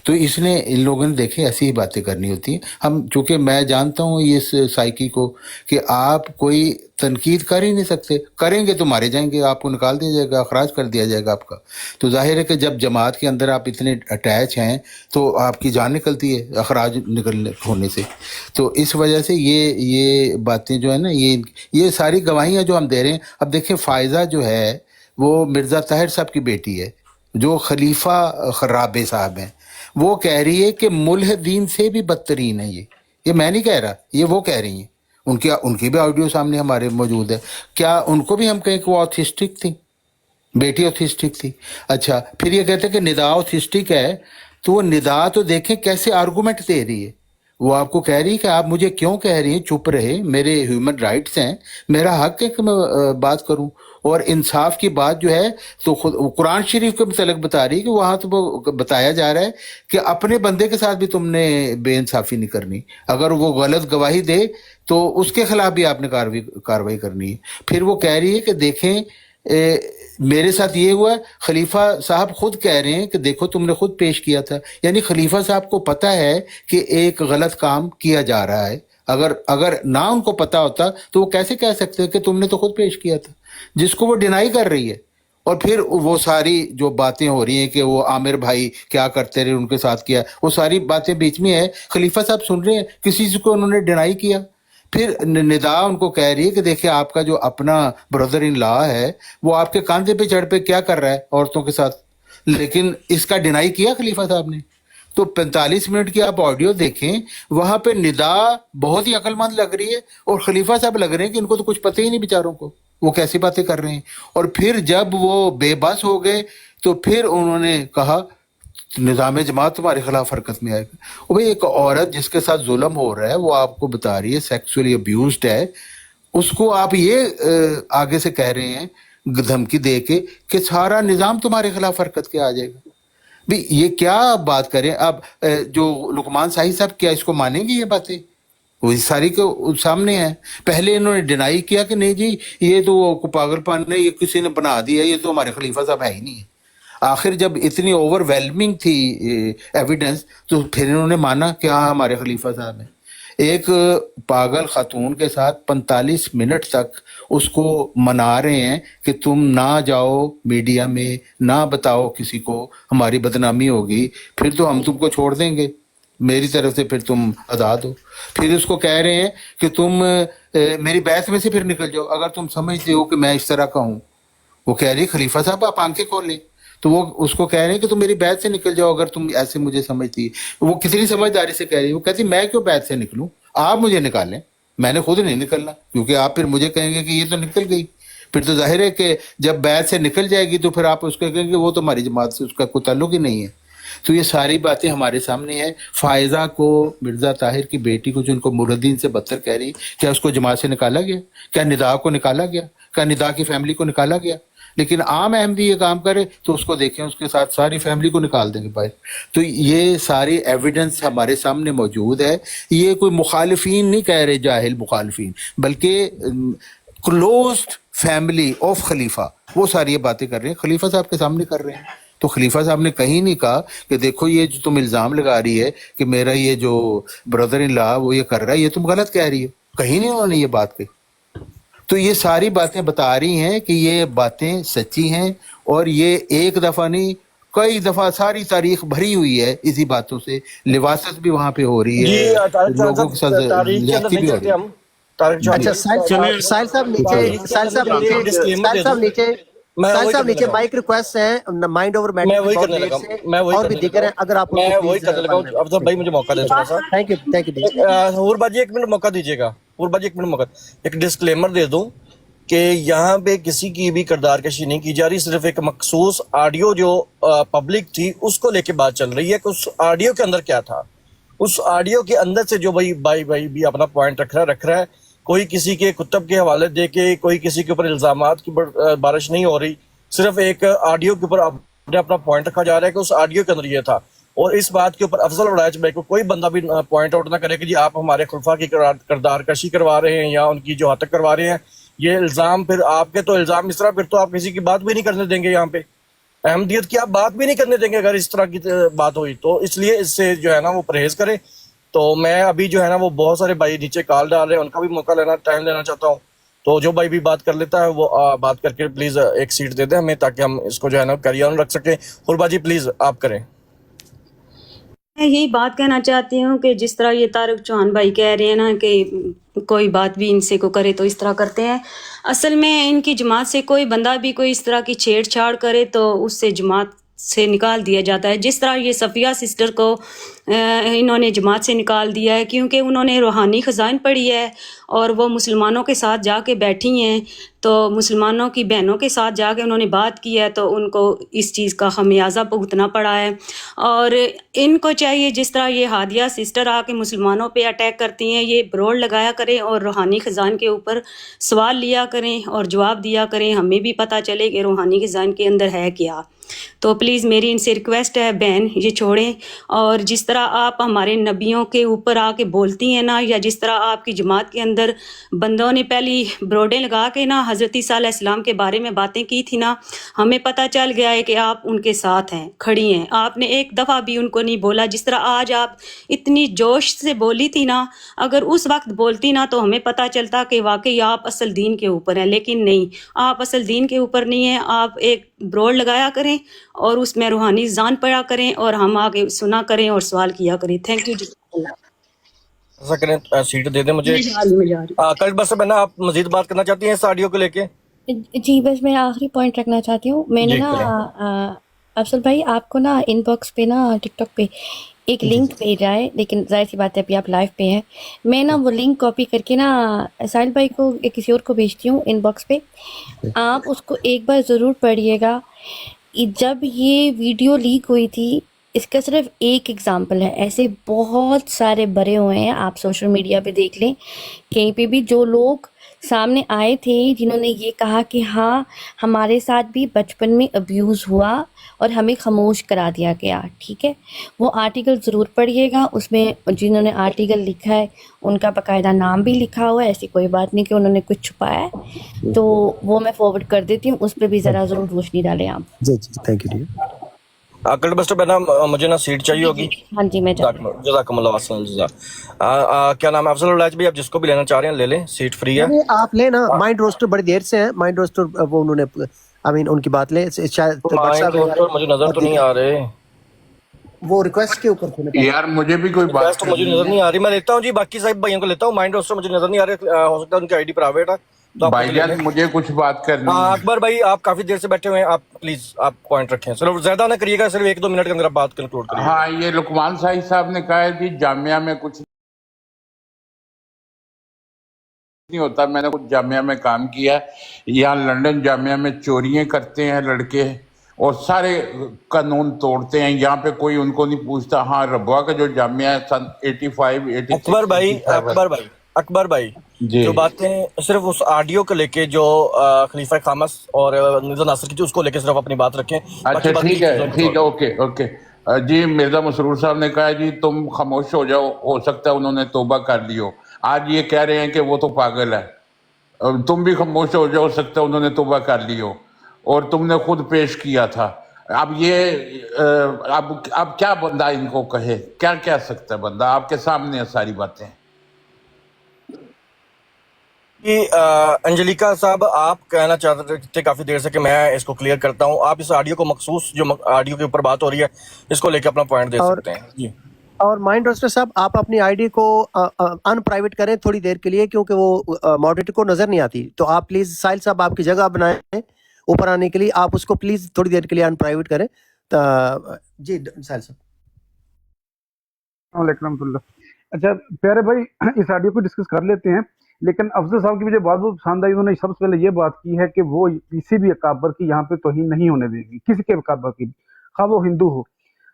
تو اس نے ان لوگوں نے دیکھے ایسی ہی باتیں کرنی ہوتی ہیں. ہم چونکہ میں جانتا ہوں اس سائیکی کو کہ آپ کوئی تنقید کر ہی نہیں سکتے، کریں گے تو مارے جائیں گے، آپ کو نکال دیا جائے گا، اخراج کر دیا جائے گا آپ کا. تو ظاہر ہے کہ جب جماعت کے اندر آپ اتنے اٹیچ ہیں تو آپ کی جان نکلتی ہے اخراج نکلنے ہونے سے. تو اس وجہ سے یہ باتیں جو ہے نا، یہ ساری گواہیاں جو ہم دے رہے ہیں. اب دیکھیں فائزہ جو ہے وہ مرزا طاہر صاحب کی بیٹی ہے جو خلیفہ رابع صاحب ہیں. وہ کہہ رہی ہے کہ ملحدین سے بھی بدترین ہے یہ میں نہیں کہہ رہا، یہ وہ کہہ رہی ہیں. ان کی بھی آڈیو سامنے ہمارے موجود ہے. کیا ان کو بھی ہم کہیں کہ وہ آتھسٹک تھی، بیٹی آتھسٹک تھی؟ اچھا پھر یہ کہتے ہیں کہ ندا آتھسٹک ہے، تو وہ ندا تو دیکھیں کیسے آرگومنٹ دے رہی ہے. وہ آپ کو کہہ رہی ہے کہ آپ مجھے کیوں کہہ رہی ہیں، چپ رہے، میرے ہیومن رائٹس ہیں، میرا حق ہے کہ میں بات کروں. اور انصاف کی بات جو ہے تو خود قرآن شریف کے متعلق بتا رہی ہے کہ وہاں تو وہ بتایا جا رہا ہے کہ اپنے بندے کے ساتھ بھی تم نے بے انصافی نہیں کرنی. اگر وہ غلط گواہی دے تو اس کے خلاف بھی آپ نے کارروائی کرنی ہے. پھر وہ کہہ رہی ہے کہ دیکھیں میرے ساتھ یہ ہوا ہے. خلیفہ صاحب خود کہہ رہے ہیں کہ دیکھو تم نے خود پیش کیا تھا. یعنی خلیفہ صاحب کو پتہ ہے کہ ایک غلط کام کیا جا رہا ہے. اگر نہ ان کو پتا ہوتا تو وہ کیسے کہہ سکتے کہ تم نے تو خود پیش کیا تھا، جس کو وہ ڈینائی کر رہی ہے. اور پھر وہ ساری جو باتیں ہو رہی ہیں کہ وہ عامر بھائی کیا کرتے رہے ان کے ساتھ کیا، وہ ساری باتیں بیچ میں ہے. خلیفہ صاحب سن رہے ہیں، کسی کو انہوں نے ڈینائی کیا. پھر ندا ان کو کہہ رہی ہے کہ دیکھیں آپ کا جو اپنا بردر ان لا ہے وہ آپ کے کاندھے پہ چڑھ پہ کیا کر رہا ہے عورتوں کے ساتھ، لیکن اس کا ڈینائی کیا خلیفہ صاحب نے. تو 45 منٹ کی آپ آڈیو دیکھیں، وہاں پہ ندا بہت ہی عقل مند لگ رہی ہے اور خلیفہ صاحب لگ رہے ہیں کہ ان کو تو کچھ پتہ ہی نہیں بیچاروں کو، وہ کیسی باتیں کر رہے ہیں. اور پھر جب وہ بے بس ہو گئے تو پھر انہوں نے کہا نظام جماعت تمہارے خلاف حرکت میں آئے گا. اور بھئی ایک عورت جس کے ساتھ ظلم ہو رہا ہے، وہ آپ کو بتا رہی ہے سیکسولی ابیوزڈ ہے، اس کو آپ یہ آگے سے کہہ رہے ہیں دھمکی دے کے کہ سارا نظام تمہارے خلاف حرکت کے آ جائے گا. بھی یہ کیا بات کریں. اب جو لقمان شاہی صاحب کیا اس کو مانیں گے یہ باتیں؟ وہ ساری کو سامنے ہے. پہلے انہوں نے ڈینائی کیا کہ نہیں جی یہ تو پاگل پن ہے، یہ کسی نے بنا دیا، یہ تو ہمارے خلیفہ صاحب ہے ہی نہیں ہے. آخر جب اتنی اوور ویلمنگ تھی ایویڈنس تو پھر انہوں نے مانا کہ ہاں ہمارے خلیفہ صاحب ہیں. ایک پاگل خاتون کے ساتھ 45 منٹ تک اس کو منا رہے ہیں کہ تم نہ جاؤ میڈیا میں، نہ بتاؤ کسی کو، ہماری بدنامی ہوگی، پھر تو ہم تم کو چھوڑ دیں گے، میری طرف سے پھر تم آزاد ہو. پھر اس کو کہہ رہے ہیں کہ تم میری بیعت میں سے پھر نکل جاؤ اگر تم سمجھتے ہو کہ میں اس طرح کا ہوں. وہ کہہ رہی خلیفہ صاحب آپ آنکھیں کھول لیں. تو وہ اس کو کہہ رہے ہیں کہ تم میری بیعت سے نکل جاؤ اگر تم ایسے مجھے سمجھتی. وہ کتنی سمجھداری سے کہہ رہی ہے. وہ کہتی میں کیوں بیعت سے نکلوں، آپ مجھے نکالیں، میں نے خود نہیں نکلنا، کیونکہ آپ پھر مجھے کہیں گے کہ یہ تو نکل گئی. پھر تو ظاہر ہے کہ جب بیعت سے نکل جائے گی تو پھر آپ اس کو کہیں گے وہ تو ہماری جماعت سے اس کا کوئی تعلق ہی نہیں ہے. تو یہ ساری باتیں ہمارے سامنے ہیں. فائزہ کو، مرزا طاہر کی بیٹی کو جن کو مرادین سے بدتر کہہ رہی، کیا اس کو جماعت سے نکالا گیا؟ کیا ندا کو نکالا گیا؟ کیا ندا کی فیملی کو نکالا گیا؟ لیکن عام احمدی یہ کام کرے تو اس کو دیکھیں اس کے ساتھ ساری فیملی کو نکال دیں گے باہر. تو یہ ساری ایویڈنس ہمارے سامنے موجود ہے. یہ کوئی مخالفین نہیں کہہ رہے، جاہل مخالفین، بلکہ کلوزڈ फैमिली ऑफ खलीफा, वो सारी ये बातें कर रहे हैं, खलीफा साहब के सामने कर रहे हैं। तो खलीफा साहब ने कहीं नहीं कहा कि देखो ये जो तुम इल्ज़ाम लगा रही है कि मेरा ये जो ब्रदर इन लॉ वो ये कर रहा है, ये तुम गलत कह रही हो, कहीं नहीं उन्होंने ये बात कही। तो ये सारी बातें बता रही हैं कि ये बातें सच्ची हैं, और ये एक दफ़ा नहीं कई दफ़ा सारी तारीख भरी हुई है इसी बातों से। लिवासत भी वहाँ पे हो रही जी है, तारिक चौहान लोगों के साहब, साथ तारीख के अंदर ज्यादती नहीं भी हो चलते रही है। हम। तारिक चौहान अच्छा जी, साहिल साहब नीचे, साहिल साहब नीचे, मैं साहिल वही साहब करने नीचे लगा हूं। माइक रिक्वेस्ट है, माइंड ओवर मैं मैटर वही बहुत करने देर लगा से, हूं। मैं वही और भी करने दिगर लगा हैं, अगर आप हूं। मैं वही करने लगा हूं। अफजल भाई मुझे मौका दें थोड़ा सा। थैंक यू हूर बाजी एक मिनट मौका दीजिएगा, हूर बाजी एक मिनट मौका। एक डिस्क्लेमर दे दूं कि यहाँ पे किसी की भी किरदार कशी नहीं की जा रही, सिर्फ एक मखसूस ऑडियो जो पब्लिक थी उसको लेके बात चल रही है कि उस ऑडियो के अंदर क्या था। उस ऑडियो के अंदर से जो भाई भी अपना पॉइंट रख रहा है, कोई किसी के कुतब के हवाले दे के, कोई किसी के ऊपर इल्जामात की बारिश नहीं हो रही, सिर्फ एक ऑडियो के ऊपर अपना पॉइंट रखा जा रहा है कि उस ऑडियो के अंदर ये था। और इस बात के ऊपर अफजल उड़ैच भाई को कोई बंदा भी पॉइंट आउट ना करे कि जी आप हमारे खुलफा की किरदार कशी करवा रहे हैं या उनकी जो हतक करवा रहे हैं। ये इल्जाम फिर आपके तो इल्जाम इस तरह, फिर तो आप किसी की बात भी नहीं करने देंगे, यहाँ पे अहमदियत की आप बात भी नहीं करने देंगे अगर इस तरह की बात हुई तो। इसलिए इससे जो है ना वो परहेज करें। तो मैं अभी जो है ना वो बहुत सारे भाई नीचे कॉल डाल रहे हैं, उनका भी मौका लेना, टाइम लेना चाहता हूँ। तो जो भाई भी बात कर लेता है वो बात करके प्लीज एक सीट दे दे हमें, ताकि हम इसको जो है ना कैरी ऑन रख सकें। और बाजी प्लीज आप करें। मैं यही बात कहना चाहती हूँ कि जिस तरह ये तारिक चौहान भाई कह रहे हैं ना कि कोई बात भी इनसे को करे तो इस तरह करते हैं, असल में इनकी जमात से कोई बंदा भी कोई इस तरह की छेड़छाड़ करे तो उससे जमात से निकाल दिया जाता है। जिस तरह ये सफ़िया सिस्टर को इन्होंने जमात से निकाल दिया है क्योंकि उन्होंने रूहानी ख़ज़ाइन पढ़ी है और वो मुसलमानों के साथ जाके बैठी हैं, तो मुसलमानों की बहनों के साथ जाके उन्होंने बात की है, तो उनको इस चीज़ का खमियाजा भुगतना पड़ा है। और इनको चाहिए जिस तरह ये हादिया सिस्टर आके मुसलमानों पे अटैक करती हैं, ये ब्रोड लगाया करें और रूहानी ख़ज़ाइन के ऊपर सवाल लिया करें और जवाब दिया करें, हमें भी पता चले कि रूहानी ख़ज़ाइन के अंदर है क्या। तो प्लीज़ मेरी इनसे रिक्वेस्ट है बहन ये छोड़ें। और जिस तरह आप हमारे नबियों के ऊपर आके बोलती हैं ना, या जिस तरह आपकी जमात के अंदर बंदों ने पहली ब्रोडें लगा के ना हज़रत ईसा अलैहिस्सलाम के बारे में बातें की थी ना, हमें पता चल गया है कि आप उनके साथ हैं, खड़ी हैं। आपने एक दफ़ा भी उनको नहीं बोला। जिस तरह आज आप इतनी जोश से बोली थी ना, अगर उस वक्त बोलती ना तो हमें पता चलता कि वाकई आप असल दीन के ऊपर हैं, लेकिन नहीं, आप असल दीन के ऊपर नहीं हैं। आप एक ब्रोड लगाया करें और उसमें रूहानी जान पढ़ा करें और हम आगे सुना करें और सवाल किया करें। थैंक यू जी। ऐसा करें, सीट दे दें मुझे। कल बस मैं ना, आप मजीद बात करना चाहती हैं इस ऑडियो को लेके? जी बस मैं आखिरी पॉइंट रखना चाहती हूँ। मैंने ना अफसल भाई आपको ना इनबॉक्स पे ना टिकटॉक पे एक लिंक भेजा है, लेकिन जाहिर सी बात है अभी आप लाइव पे हैं। मैं ना वो लिंक कॉपी करके ना साहिल भाई को या किसी और को भेजती हूँ इनबॉक्स पे, आप उसको एक बार ज़रूर पढ़िएगा। जब ये वीडियो लीक हुई थी, इसका सिर्फ एक एग्जांपल है, ऐसे बहुत सारे भरे हुए हैं। आप सोशल मीडिया पे देख लें, कहीं पे भी जो लोग सामने आए थे जिन्होंने ये कहा कि हाँ हमारे साथ भी बचपन में अब्यूज़ हुआ और हमें खामोश करा दिया गया। ठीक है, वो आर्टिकल ज़रूर पढ़िएगा। उसमें जिन्होंने आर्टिकल लिखा है उनका बाकायदा नाम भी लिखा हुआ है, ऐसी कोई बात नहीं कि उन्होंने कुछ छुपाया है। तो वो मैं फॉरवर्ड कर देती हूँ, उस पर भी ज़रा ज़रूर रोशनी डालें आप। जी थैंक यू। कल बस ना मुझे ना सीट चाहिए होगी। हाँ जी मैं जज़ाकमुल्लाह खैर। क्या नाम है? अफजल उड़ैच भाई, आप जिसको भी लेना चाह रहे हैं ले लें, सीट फ्री है। आप लेना। माइंड रोस्टर बड़ी देर से है, माइंड रोस्टर वो उन्होंने आई मीन उनकी बात ले शायद मुझे नजर तो नहीं आ रहे, वो रिक्वेस्ट के ऊपर थे यार। मुझे भी कोई बात तो मुझे नजर नहीं आ रही। मैं लेता हूँ जी, बाकी साहब भाइयों को लेता हूँ। माइंड रोस्टर मुझे नजर नहीं आ रहे, हो सकता है उनकी आईडी प्राइवेट है। तो भाईजान मुझे कुछ बात करनी है। अकबर भाई आप काफी देर से बैठे हुए हैं, आप प्लीज आप पॉइंट रखें, सिर्फ ज्यादा ना करिएगा, सिर्फ 1-2 मिनट के अंदर आप बात कंक्लूड करिए। हाँ, ये लुकमान साहब ने कहा है कि जामिया में कुछ नहीं होता। मैंने कुछ जामिया में काम किया, यहाँ लंदन जामिया में चोरियां करते हैं लड़के और सारे कानून तोड़ते हैं। यहाँ पे कोई उनको नहीं पूछता। हाँ, रबुआ का जो जामिया है सन 85 अकबर भाई जो बातें सिर्फ उस ऑडियो को लेके जो खलीफा खामस और मिर्जा नासिर की, उसको लेके सिर्फ अपनी बात रखें। अच्छा ठीक है, ओके। जी मिर्जा मसरूर साहब ने कहा जी तुम खामोश हो जाओ, हो सकता है उन्होंने तौबा कर ली हो। आज ये कह रहे हैं कि वो तो पागल है। तुम भी खामोश हो सकता है उन्होंने तौबा कर ली हो और तुमने खुद पेश किया था। अब ये अब क्या बंदा इनको कहे, क्या कह सकता है बंदा? आपके सामने है सारी बातें। कि अंजलिका साहब, आप कहना चाहते थे काफी देर से कि मैं इसको क्लियर करता हूं, आप इस ऑडियो को मखसूस जो ऑडियो के ऊपर बात हो रही है इसको लेकर अपना पॉइंट दे सकते हैं जी। और माइंड रोस्टर साहब, आप अपनी आईडी को अनप्राइवेट करें थोड़ी देर के लिए, क्योंकि वो मॉडरेटर को नजर नहीं आती। तो आप प्लीज, साहिल साहब आपकी जगह बनाएं ऊपर आने के लिए, आप उसको प्लीज थोड़ी देर के लिए अनप्राइवेट करें। जी साहिल साहब। अच्छा प्यारे भाई, इस ऑडियो को डिस्कस कर लेते हैं, लेकिन अफजल साहब की मुझे बात बहुत पसंद आई। उन्होंने सबसे पहले ये बात की है कि वो किसी भी अकाबर की यहाँ पे तौहीन नहीं होने देगी, किसी के अकाबर की, खा वो हिंदू हो।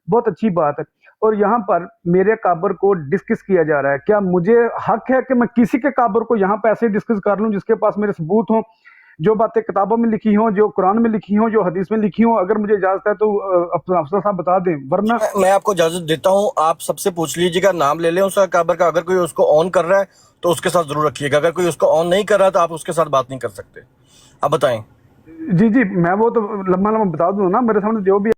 बहुत अच्छी बात है। और यहाँ पर मेरे काबर को डिस्कस किया जा रहा है, क्या मुझे हक है कि मैं किसी के काबर को यहाँ पे ऐसे डिस्कस कर लूँ जिसके पास मेरे सबूत हों, जो बातें किताबों में लिखी हों, जो कुरान में लिखी हों, जो हदीस में लिखी हों? अगर मुझे इजाजत है तो अफसर साहब बता दें, वरना मैं आपको इजाजत देता हूं, आप सबसे पूछ लीजिएगा, नाम ले लें उस काबर का। अगर कोई उसको ऑन कर रहा है तो उसके साथ जरूर रखिएगा, अगर कोई उसको ऑन नहीं कर रहा तो आप उसके साथ बात नहीं कर सकते। आप बताएं। जी जी, मैं वो तो लम्बा लम्बा बता दूं ना, मेरे सामने जो भी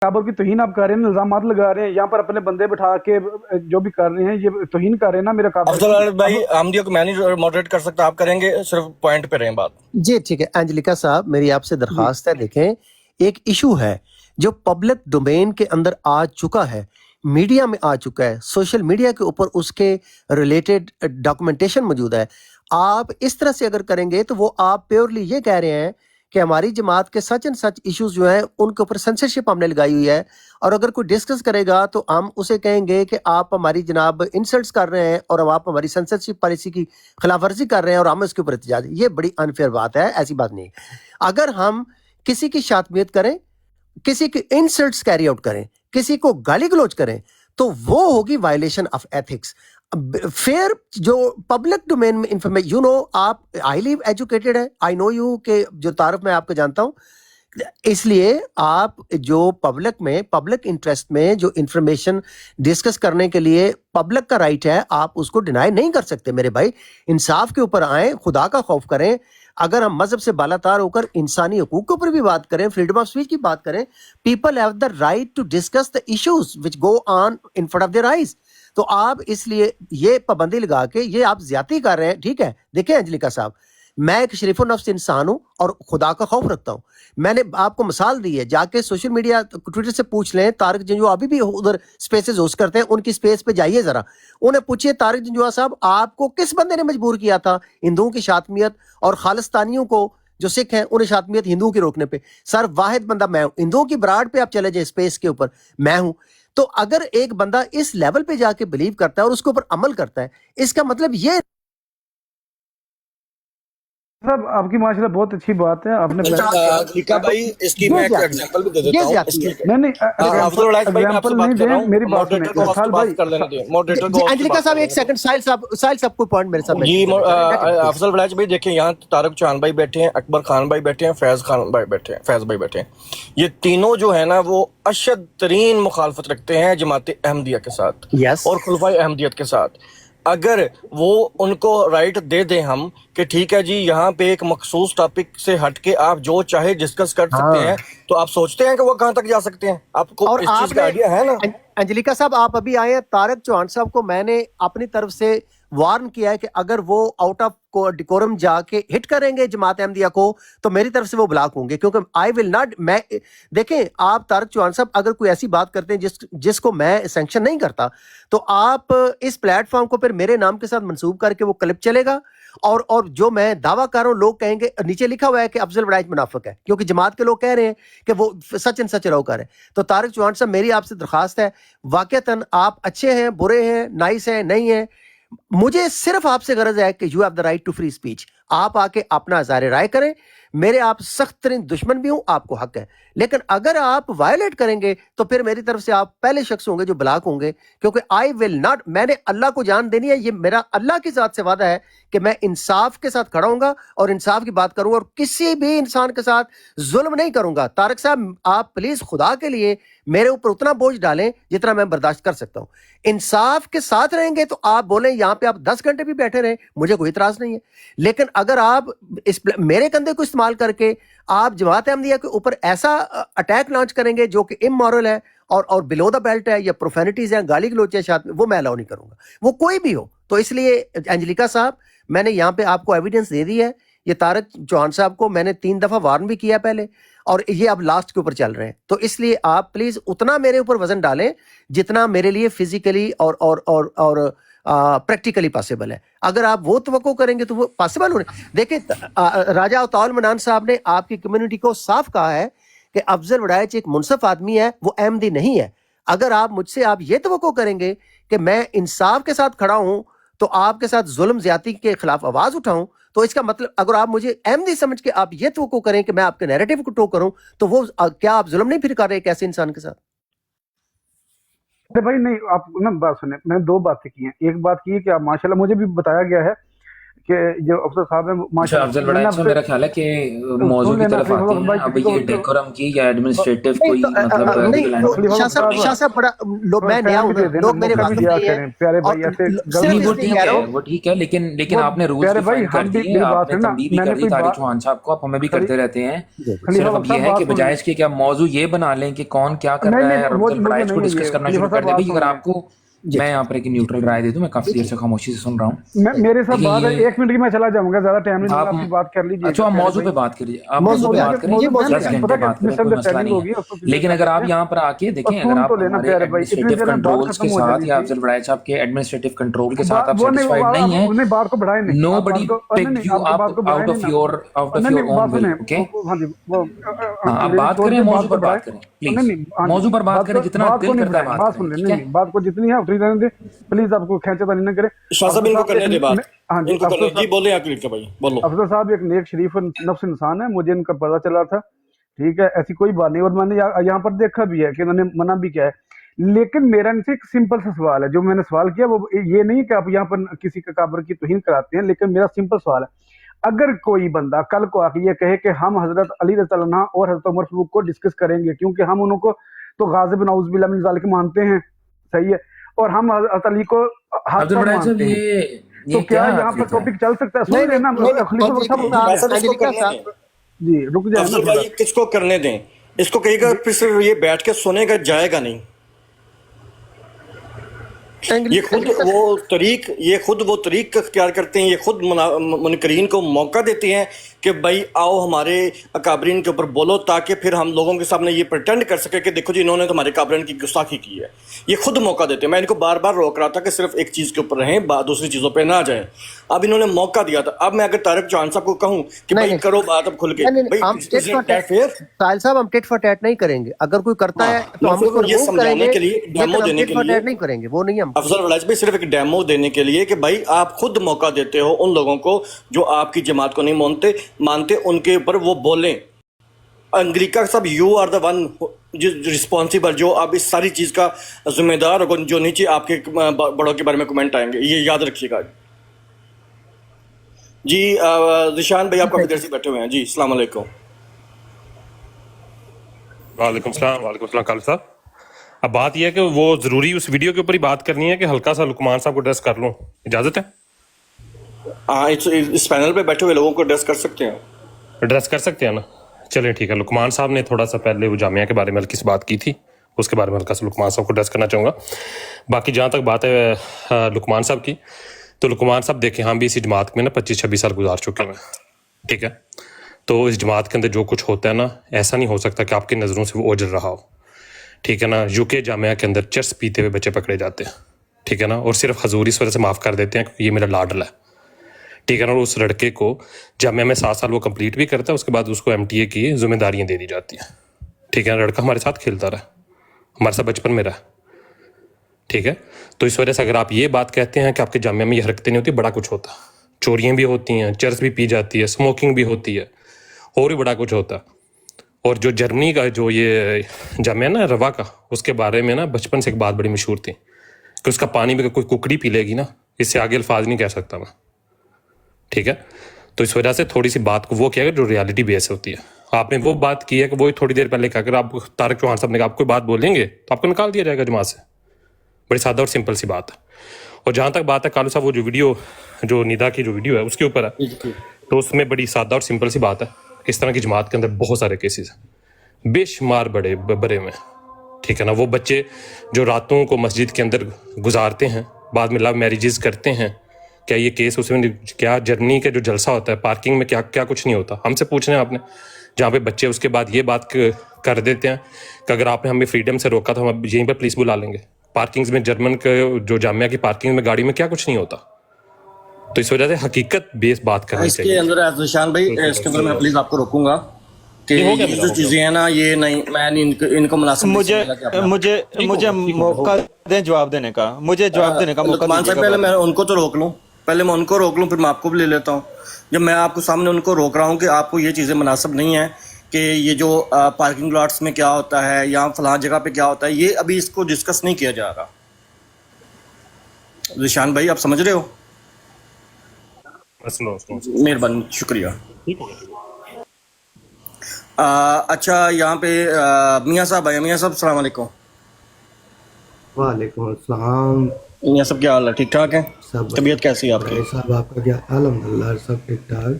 काबर की तौहीन आप कर रहे हैं, इल्जामात लगा रहे हैं, यहाँ पर अपने बंदे बिठा के जो भी कर रहे हैं, ये तौहीन कर रहे हैं ना मेरा काबर। अफजल भाई, आमदिया को मैं नहीं मॉडरेट कर सकता, आप करेंगे, सिर्फ पॉइंट पे रहें बात। जी ठीक है। अंजलिका साहब, मेरी आपसे दरखास्त है, देखें एक इशू है जो पब्लिक डोमेन के अंदर आ चुका है, मीडिया में आ चुका है, सोशल मीडिया के ऊपर उसके रिलेटेड डॉक्यूमेंटेशन मौजूद है। आप इस तरह से अगर करेंगे तो वो आप प्योरली ये कह रहे हैं कि हमारी जमात के सच एंड सच इश्यूज जो हैं उनके ऊपर सेंसरशिप हमने लगाई हुई है, और अगर कोई डिस्कस करेगा तो हम उसे कहेंगे कि आप हमारी जनाब इंसल्ट्स कर रहे हैं और आप हमारी सेंसरशिप पॉलिसी की खिलाफ वर्जी कर रहे हैं और हम इसके ऊपर एहतजाज। ये बड़ी अनफेयर बात है, ऐसी बात नहीं। अगर हम किसी की शातमियत करें, किसी की इंसल्ट्स कैरी आउट करें, किसी को गाली गलौज करें, तो वो होगी वायलेशन ऑफ एथिक्स। फेयर जो पब्लिक डोमेन में इंफॉर्मेशन, यू नो, आप हाईली एजुकेटेड है, आई नो यू, के जो तारफ मैं आपको जानता हूं, इसलिए आप जो पब्लिक में, पब्लिक इंटरेस्ट में जो इंफॉर्मेशन डिस्कस करने के लिए पब्लिक का राइट है, आप उसको डिनाई नहीं कर सकते। मेरे भाई, इंसाफ के ऊपर आए, खुदा का खौफ करें। अगर हम मजहब से बालातार होकर इंसानी हकूक के ऊपर भी बात करें, फ्रीडम ऑफ स्पीच की बात करें, people have the right to discuss the issues which go on in front of their eyes. तो आप इसलिए ये पाबंदी लगा के ये आप ज्यादती कर रहे हैं। ठीक है, देखें अंजलिका साहब, मैं एक शरीफ नफ्स इंसान हूं और खुदा का खौफ रखता हूं। मैंने आपको मिसाल दी है, जाके सोशल मीडिया ट्विटर से पूछ लें, तारिक जंजुआ अभी भी उधर स्पेसेस होस्ट करते हैं, उनकी स्पेस पे जाइए जरा, उन्हें पूछिए तारिक जंजुआ साहब आपको किस बंदे ने मजबूर किया था हिंदुओं की शातमियत और खालिस्तानियों को जो सिख हैं उन्हें शातमियत हिंदुओं की रोकने पे? सर वाहिद बंदा मैं हूं। हिंदुओं की बराड़ पे आप चले जाए, स्पेस के ऊपर मैं हूं। तो अगर एक बंदा इस लेवल पे जाके बिलीव करता है और उसके ऊपर अमल करता है, इसका मतलब ये साहब आपकी माशाल्लाह बहुत अच्छी बात है। आपने टीका भाई, इसकी मैं एक एग्जांपल भी दे देता हूं। नहीं अफजल राज भाई, मैं आपसे बात कर रहा हूं, मेरी बात मॉडरेटर को आपसे बात कर लेने दें, मॉडरेटर को। अंजलिका साहब एक सेकंड, साहिल साहब को पॉइंट मेरे साथ जी। अफजल राज भाई देखिए, यहाँ तारिक चौहान भाई बैठे हैं, अकबर खान भाई बैठे हैं, फैज भाई बैठे हैं। ये तीनों जो है ना वो अशद तरीन मुखालफत रखते हैं जमात अहमदिया के साथ और खुलफाए अहमदियत के साथ। अगर वो उनको राइट दे दें हम कि ठीक है जी, यहाँ पे एक मखसूस टॉपिक से हट के आप जो चाहे डिस्कस कर सकते हैं, तो आप सोचते हैं कि वो कहाँ तक जा सकते हैं? आपको और इस चीज का आइडिया है ना? अंजलिका साहब आप अभी आए हैं, तारिक चौहान साहब को मैंने अपनी तरफ से वार्न किया है कि अगर वो आउट ऑफ डिकोरम जाके हिट करेंगे जमात अहमदिया को तो मेरी तरफ से वो ब्लॉक होंगे, क्योंकि आई विल नॉट। मैं देखें, आप तारिक चौहान साहब अगर कोई ऐसी बात करते हैं जिसको मैं सैंक्शन नहीं करता, तो आप इस प्लेटफॉर्म को फिर मेरे नाम के साथ मंसूब करके वो क्लिप चलेगा, और जो मैं दावा कर रहा हूं लोग कहेंगे, नीचे लिखा हुआ है कि अफजल बड़ाइच मुनाफिक है, क्योंकि जमात के लोग कह रहे हैं कि वो सच एंड सच रहोकर है। तो तारिक चौहान साहब मेरी आपसे दरखास्त है, वाकईतन आप अच्छे हैं, बुरे हैं, नाइस हैं, नहीं हैं, मुझे सिर्फ आपसे गरज है कि you have the right to free speech, आप आके अपना इज़हार राय करें, मेरे आप सख्त तरीन दुश्मन भी हूं, आपको हक है, लेकिन अगर आप वायलेट करेंगे तो फिर मेरी तरफ से आप पहले शख्स होंगे जो ब्लॉक होंगे, क्योंकि आई विल नॉट, मैंने अल्लाह को जान देनी है, ये मेरा अल्लाह की ज़ात से वादा है कि मैं इंसाफ के साथ खड़ा हूंगा और इंसाफ की बात करूंगा और किसी भी इंसान के साथ जुल्म नहीं करूंगा। तारक साहब, आप प्लीज खुदा के लिए मेरे ऊपर उतना बोझ डालें जितना मैं बर्दाश्त कर सकता हूं। इंसाफ के साथ रहेंगे तो आप बोलें यहां पे आप 10 घंटे भी बैठे रहें, मुझे कोई इतराज नहीं है, लेकिन अगर आप मेरे कंधे को इस्तेमाल करके आप जमात अहमदिया के ऊपर ऐसा अटैक लॉन्च करेंगे जो कि इमोरल है और बिलो द बेल्ट है या प्रोफेनिटीज है, गाली गलौच है, शायद वो मैं अलाउ नहीं करूंगा, वो कोई भी हो। तो इसलिए एंजेलिका साहब, मैंने यहाँ पे आपको एविडेंस दे दी है, ये तारक चौहान साहब को मैंने 3 दफा वार्न भी किया पहले, और ये अब लास्ट के ऊपर चल रहे हैं। तो इसलिए आप प्लीज उतना मेरे ऊपर वजन डालें जितना मेरे लिए फिजिकली और प्रैक्टिकली पॉसिबल है। अगर आप वो तवक्को करेंगे तो वो पॉसिबल होने। देखिए, राजा अताउल मनान साहब ने आपकी कम्युनिटी को साफ कहा है कि अफजल वड़ाइच एक मुनसफ आदमी है, वो अहमदी नहीं है। अगर आप मुझसे आप ये तवक्को करेंगे कि मैं इंसाफ के साथ खड़ा हूं तो आपके साथ जुल्म ज्यादती के खिलाफ आवाज उठाऊं, तो इसका मतलब अगर आप मुझे अहमदी समझ के आप ये तवक्को करें कि मैं आपके नैरेटिव को टो करूं, तो वो क्या आप जुल्म नहीं फिर कर रहे एक ऐसे इंसान के साथ? अरे भाई नहीं, आप ना बात सुने, मैंने 2 बातें की हैं। एक बात की है कि आप माशाल्लाह, मुझे भी बताया गया है कि जो अफसर साहब है माशाल्लाह, अफजल वड़ाइच, मेरा ख्याल है कि मौजू की तरफ आते हैं। अब ये डेकोरम की या एडमिनिस्ट्रेटिव कोई मतलब शाह साहब बड़ा मैं नया हूं, लोग मेरे बात प्यारे भाई ऐसे वो ठीक है, लेकिन आपने रूल्स डिफाइन कर दिए, आपने तंबीह भी कर दी तारिक चौहान साहब को, आप हमें भी करते रहते हैं। सिर्फ अब ये है कि बजाय इसके कि आप मौजू ये बना लें कि कौन क्या कर रहा है, अफजल वड़ाइच को डिस्कस करना शुरू कर दे। भाई अगर आपको मैं यहाँ पर एक न्यूट्रल राय दे दूं, मैं काफी देर से खामोशी से सुन रहा हूँ। मेरे साथ बात है, 1 मिनट की मैं चला जाऊंगा, ज्यादा टाइम नहीं, आप आपकी बात कर लीजिए। अच्छा, आप मौजू पे बात करिए, आप मौजू पे बात करिए, 10 घंटे बात करें, कोई मसला नहीं है। लेकिन अगर आप यहाँ पर आके देखें, अगर आप हमारे एडमिनिस्ट्रेटिव कंट्रोल्स के साथ या अफजल वड़ाइच साहब के एडमिनिस्ट्रेटिव कंट्रोल के साथ आप सेटिस्फाइड नहीं है, बात को बढ़ाए नहीं, nobody picked you up out of your own will, okay? आप बात करें, मौजू पर बात करें प्लीज, मौजू पर बात करें, जितना दिल करता है बात करें। बात को जितनी है उतनी रहने दे प्लीज, आपको खेचातानी न करे। शाह साहब इनको करने दे बात, इनको करने जी, बोले आखिर के भाई बोलो। अफसर साहब एक नेक शरीफ नफ्स इंसान है, मुझे इनका पता चला था, ठीक है, ऐसी कोई बात नहीं, और मैंने यहाँ पर देखा भी है कि उन्होंने मना भी किया है। लेकिन मेरा इनसे एक सिंपल सा सवाल है, जो मैंने सवाल किया वो ये नहीं कि आप यहाँ पर किसी का काबर की तौहीन कराते हैं, लेकिन मेरा सिंपल सवाल है, अगर कोई बंदा कल को आके ये कहे कि हम हजरत अली रज़ी अल्लाह अन्हु और हजरत उमर फारूक को डिस्कस करेंगे क्योंकि हम उनको तो गाज़िब नऊज़ बिल्लाह मिन ज़ालिक मानते हैं, सही है, और हम हजरत अली को मानते हैं, तो क्या यहाँ पर टॉपिक चल सकता है? सुन लेना जी, रुक जाए, किसको करने दें, इसको कहेगा फिर सिर्फ ये बैठ के सुनेगा, जाएगा नहीं। ये खुद वो तरीक इख्तियार करते हैं, ये खुद मुनकरीन को मौका देते हैं कि भाई आओ हमारे अकाबरीन के ऊपर बोलो, ताकि फिर हम लोगों के सामने ये प्रटेंड कर सके कि देखो जी इन्होंने तो हमारे अकाबरीन की गुस्ताखी की है। ये खुद मौका देते हैं। मैं इनको बार बार रोक रहा था कि सिर्फ एक चीज़ के ऊपर रहें, दूसरी चीज़ों पर ना जाएं। अब इन्होंने मौका दिया था। अब मैं अगर तारिक चौहान साहब को कहूँ कि भाई करो बात अब खुल के, साहिल साहब हम टिट फॉर टैट नहीं करेंगे, अगर कोई करता है तो हम ये समझाने के लिए, डेमो देने के लिए नहीं करेंगे, वो नहीं हम। अफजल वड़ाइच भाई सिर्फ एक डेमो देने के लिए कि भाई आप खुद मौका देते हो उन लोगों को जो आपकी जमात को नहीं मानते उनके ऊपर वो बोलें। अंग्रिका साहब, you are the one responsible, जो आप इस सारी चीज का जिम्मेदार हो, जो नीचे आपके बड़ों के बारे में कमेंट आएंगे, ये याद रखिएगा जी। जिशान भाई आप काफी देर से बैठे हुए हैं जी, अस्सलाम वालेकुम। वालेकुम सलाम कालिद साहब। अब बात यह है कि वो जरूरी उस वीडियो के ऊपर ही बात करनी है कि हल्का सा लुकमान साहब को एड्रेस कर लूं, इजाजत है? हाँ, इस पैनल पे बैठे हुए लोगों को एड्रेस कर सकते हैं, एड्रेस कर सकते हैं ना? चलिए ठीक है। लुकमान साहब ने थोड़ा सा पहले वो जामिया के बारे में हल्की सी बात की थी, उसके बारे में हल्का सा लुकमान साहब को एड्रेस करना चाहूँगा। बाकी जहाँ तक बात है लुकमान साहब की, तो लुकमान साहब देखें, हम भी इसी जमात में ना 25-26 साल गुजार चुके हैं, ठीक है? तो इस जमात के अंदर जो कुछ होता है ना, ऐसा नहीं हो सकता कि आपकी नज़रों से वो ओझल रहा हो, ठीक है ना? यूके जामिया के अंदर चर्स पीते हुए बच्चे पकड़े जाते हैं, ठीक है ना? और सिर्फ हजूर इस वजह से माफ़ कर देते हैं कि ये मेरा लाडला है, ठीक है ना? और उस लड़के को जामिया में 7 साल वो कंप्लीट भी करता है, उसके बाद उसको MTA की जिम्मेदारियाँ दे दी जाती हैं, ठीक है ना? लड़का हमारे साथ खेलता रहा, हमारे साथ बचपन में रहा, ठीक है। तो इस वजह से अगर आप ये बात कहते हैं कि आपके जामिया में ये हरकतें नहीं होती, बड़ा कुछ होता, चोरियाँ भी होती हैं, चरस भी पी जाती है, स्मोकिंग भी होती है, और भी बड़ा कुछ होता। और जो जर्मनी का जो ये जामिया ना रवा का, उसके बारे में ना बचपन से एक बात बड़ी मशहूर थी कि उसका पानी में कोई कुकड़ी पी लेगी ना, इससे आगे अल्फाज नहीं कह सकता मैं, ठीक है। तो इस वजह से थोड़ी सी बात को वो किया जो रियलिटी बेस होती है। आपने वो बात की है कि वो थोड़ी देर पहले कहा, अगर आप तारिक चौहान साहब ने कहा आप कोई बात बोलेंगे तो आपको निकाल दिया जाएगा जमात से। बड़ी सादा और सिंपल सी बात है। और जहाँ तक बात है कालू साहब, वो जो वीडियो जो निदा की जो वीडियो है उसके ऊपर है, तो उसमें बड़ी सादा और सिंपल सी बात है कि इस तरह की जमात के अंदर बहुत सारे केसेस हैं, बेशुमार बड़े में, ठीक है ना। वो बच्चे जो रातों को मस्जिद के अंदर गुजारते हैं, बाद में लव मैरिजेस करते हैं, क्या ये केस उसमें, क्या जर्मनी के जो जलसा होता है पार्किंग में क्या क्या कुछ नहीं होता, हमसे पूछ रहे हैं आपने, जहाँ पे बच्चे उसके बाद ये बात कर देते हैं कि अगर आपने हमें फ्रीडम से रोका तो हम यहीं पर पुलिस बुला लेंगे। पार्किंग्स में जर्मन के जो जामिया की पार्किंग में गाड़ी में क्या कुछ नहीं होता। तो इस वजह से हकीकत बेस बात करनी चाहिए। इसके अंदर निशान भाई, इसके अंदर मैं प्लीज आपको रोकूंगा कि ये जो चीजें हैं ना, ये नहीं, मैं इनको मुनासिब मुझे मौका दें जवाब देने का, मुझे जवाब देने का मौका दीजिए। पहले मैं उनको तो रोक लूं, फिर मैं आपको भी ले लेता हूँ। जब मैं आपको सामने उनको रोक रहा हूँ कि आपको ये चीज़ें मुनासिब नहीं है कि ये जो पार्किंग लॉट्स में क्या होता है या फलां जगह पे क्या होता है, ये अभी इसको डिस्कस नहीं किया जा रहा। निशान भाई आप समझ रहे हो? मेहरबानी, शुक्रिया। अच्छा, यहाँ पे मियाँ साहब आए। मियाँ साहब अस्सलाम वालेकुम। वालेकुम अस्सलाम। मियाँ साहब क्या हाल है, ठीक ठाक है? सब तबीयत कैसी है आपकी? साहब आपका क्या? अल्हम्दुलिल्लाह सब ठीक ठाक,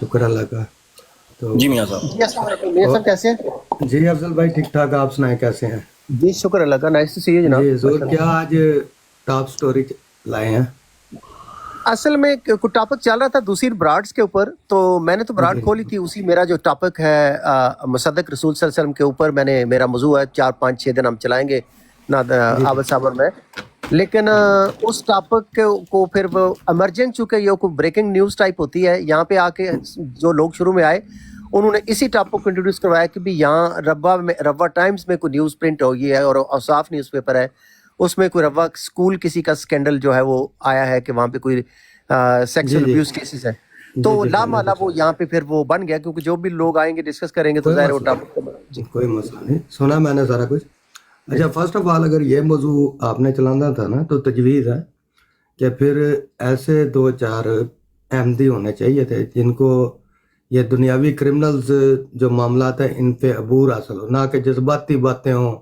शुक्र अल्लाह का। तो जी मियाँ साहब। मियाँ साहब कैसे हैं? जी अफजल भाई ठीक ठाक, आप सुनाए कैसे हैं? जी शुक्र अल्लाह का, नाइस टू सी यू जनाब। जी ज़रूर, क्या आज टॉप स्टोरी लाए हैं? असल में कुछ टॉपिक चल रहा था दूसरी ब्राड्स के ऊपर, तो मैंने तो ब्राड खोली थी, उसी मेरा जो टॉपिक है मुसद्दक रसूल सल्लल्लाहु अलैहि वसल्लम के ऊपर मेरा मौजू है, 4-5-6 दिन हम चलाएंगे ना आबद साबर में। लेकिन उस टॉपिक को फिर वो इमरजेंट, चूँकि ये कोई ब्रेकिंग न्यूज़ टाइप होती है, यहाँ पे आके जो लोग शुरू में आए उन्होंने इसी टॉपिक को इंट्रोड्यूस करवाया कि भी यहाँ रब्बा टाइम्स में कोई न्यूज़ प्रिंट हो गई है और औसाफ न्यूज़पेपर है, उसमें कोई रब्बा स्कूल किसी का स्कैंडल जो है वो आया है कि वहाँ पे कोई सेक्सुअल अब्यूज केसेस है। तो लामाला वो यहाँ पे फिर वो बन गया, क्योंकि जो भी लोग आएंगे डिस्कस करेंगे तो ज़ाहिर वो टॉपिक। कोई मसला नहीं, सुना मैंने सारा कुछ। अच्छा, फर्स्ट ऑफ ऑल अगर ये मौजू आपने चलाना था ना, तो तजवीज़ है कि फिर ऐसे 2-4 अहमदी होने चाहिए थे जिनको ये दुनियावी क्रिमिनल्स जो मामलात हैं इन पे अबूर हासिल हो, ना कि जज्बाती बातें हों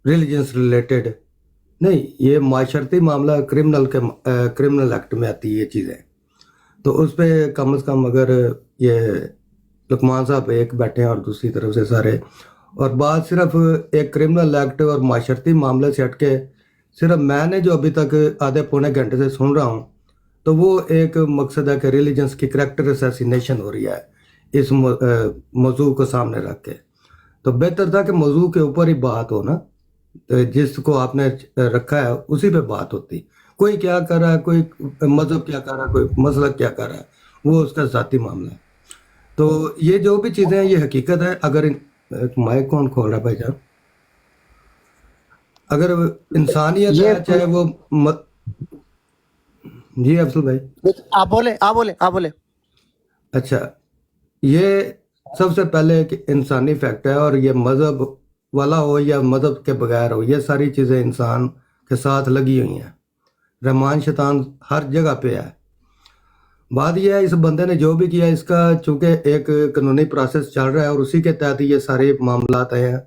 रिलीजन्स रिलेटेड। नहीं, ये माशरती मामला क्रिमिनल एक्ट में आती है ये चीज़ें। तो उस पर कम से कम अगर ये लुकमान साहब एक बैठे हैं और दूसरी तरफ से सारे, और बात सिर्फ एक क्रिमिनल एक्ट और माशरती मामले से हटके सिर्फ मैंने जो अभी तक आधे पौने घंटे से सुन रहा हूँ, तो वो एक मकसद है कि रिलीजन्स की करैक्टर असैसिनेशन हो रही है इस मौजू को सामने रख के। तो बेहतर था कि मौजू के ऊपर ही बात हो ना, तो जिसको आपने रखा है उसी पे बात होती। कोई क्या कर रहा है, कोई मजहब क्या कर रहा है, कोई मसलक क्या कर रहा है, वो उसका ज़ाती मामला है। तो ये जो भी चीज़ें हैं ये हकीकत है। अगर माइक कौन खोल रहा है भाई साहब? अगर इंसानियत है, चाहे वो जी अफसल भाई आप बोले। अच्छा, ये सबसे पहले एक इंसानी फैक्ट है, और ये मज़हब वाला हो या मज़हब के बगैर हो, ये सारी चीज़ें इंसान के साथ लगी हुई हैं। रहमान शैतान हर जगह पे है। बात यह है, इस बंदे ने जो भी किया, इसका चूँकि एक कानूनी प्रोसेस चल रहा है और उसी के तहत ये सारे मामलात आए हैं।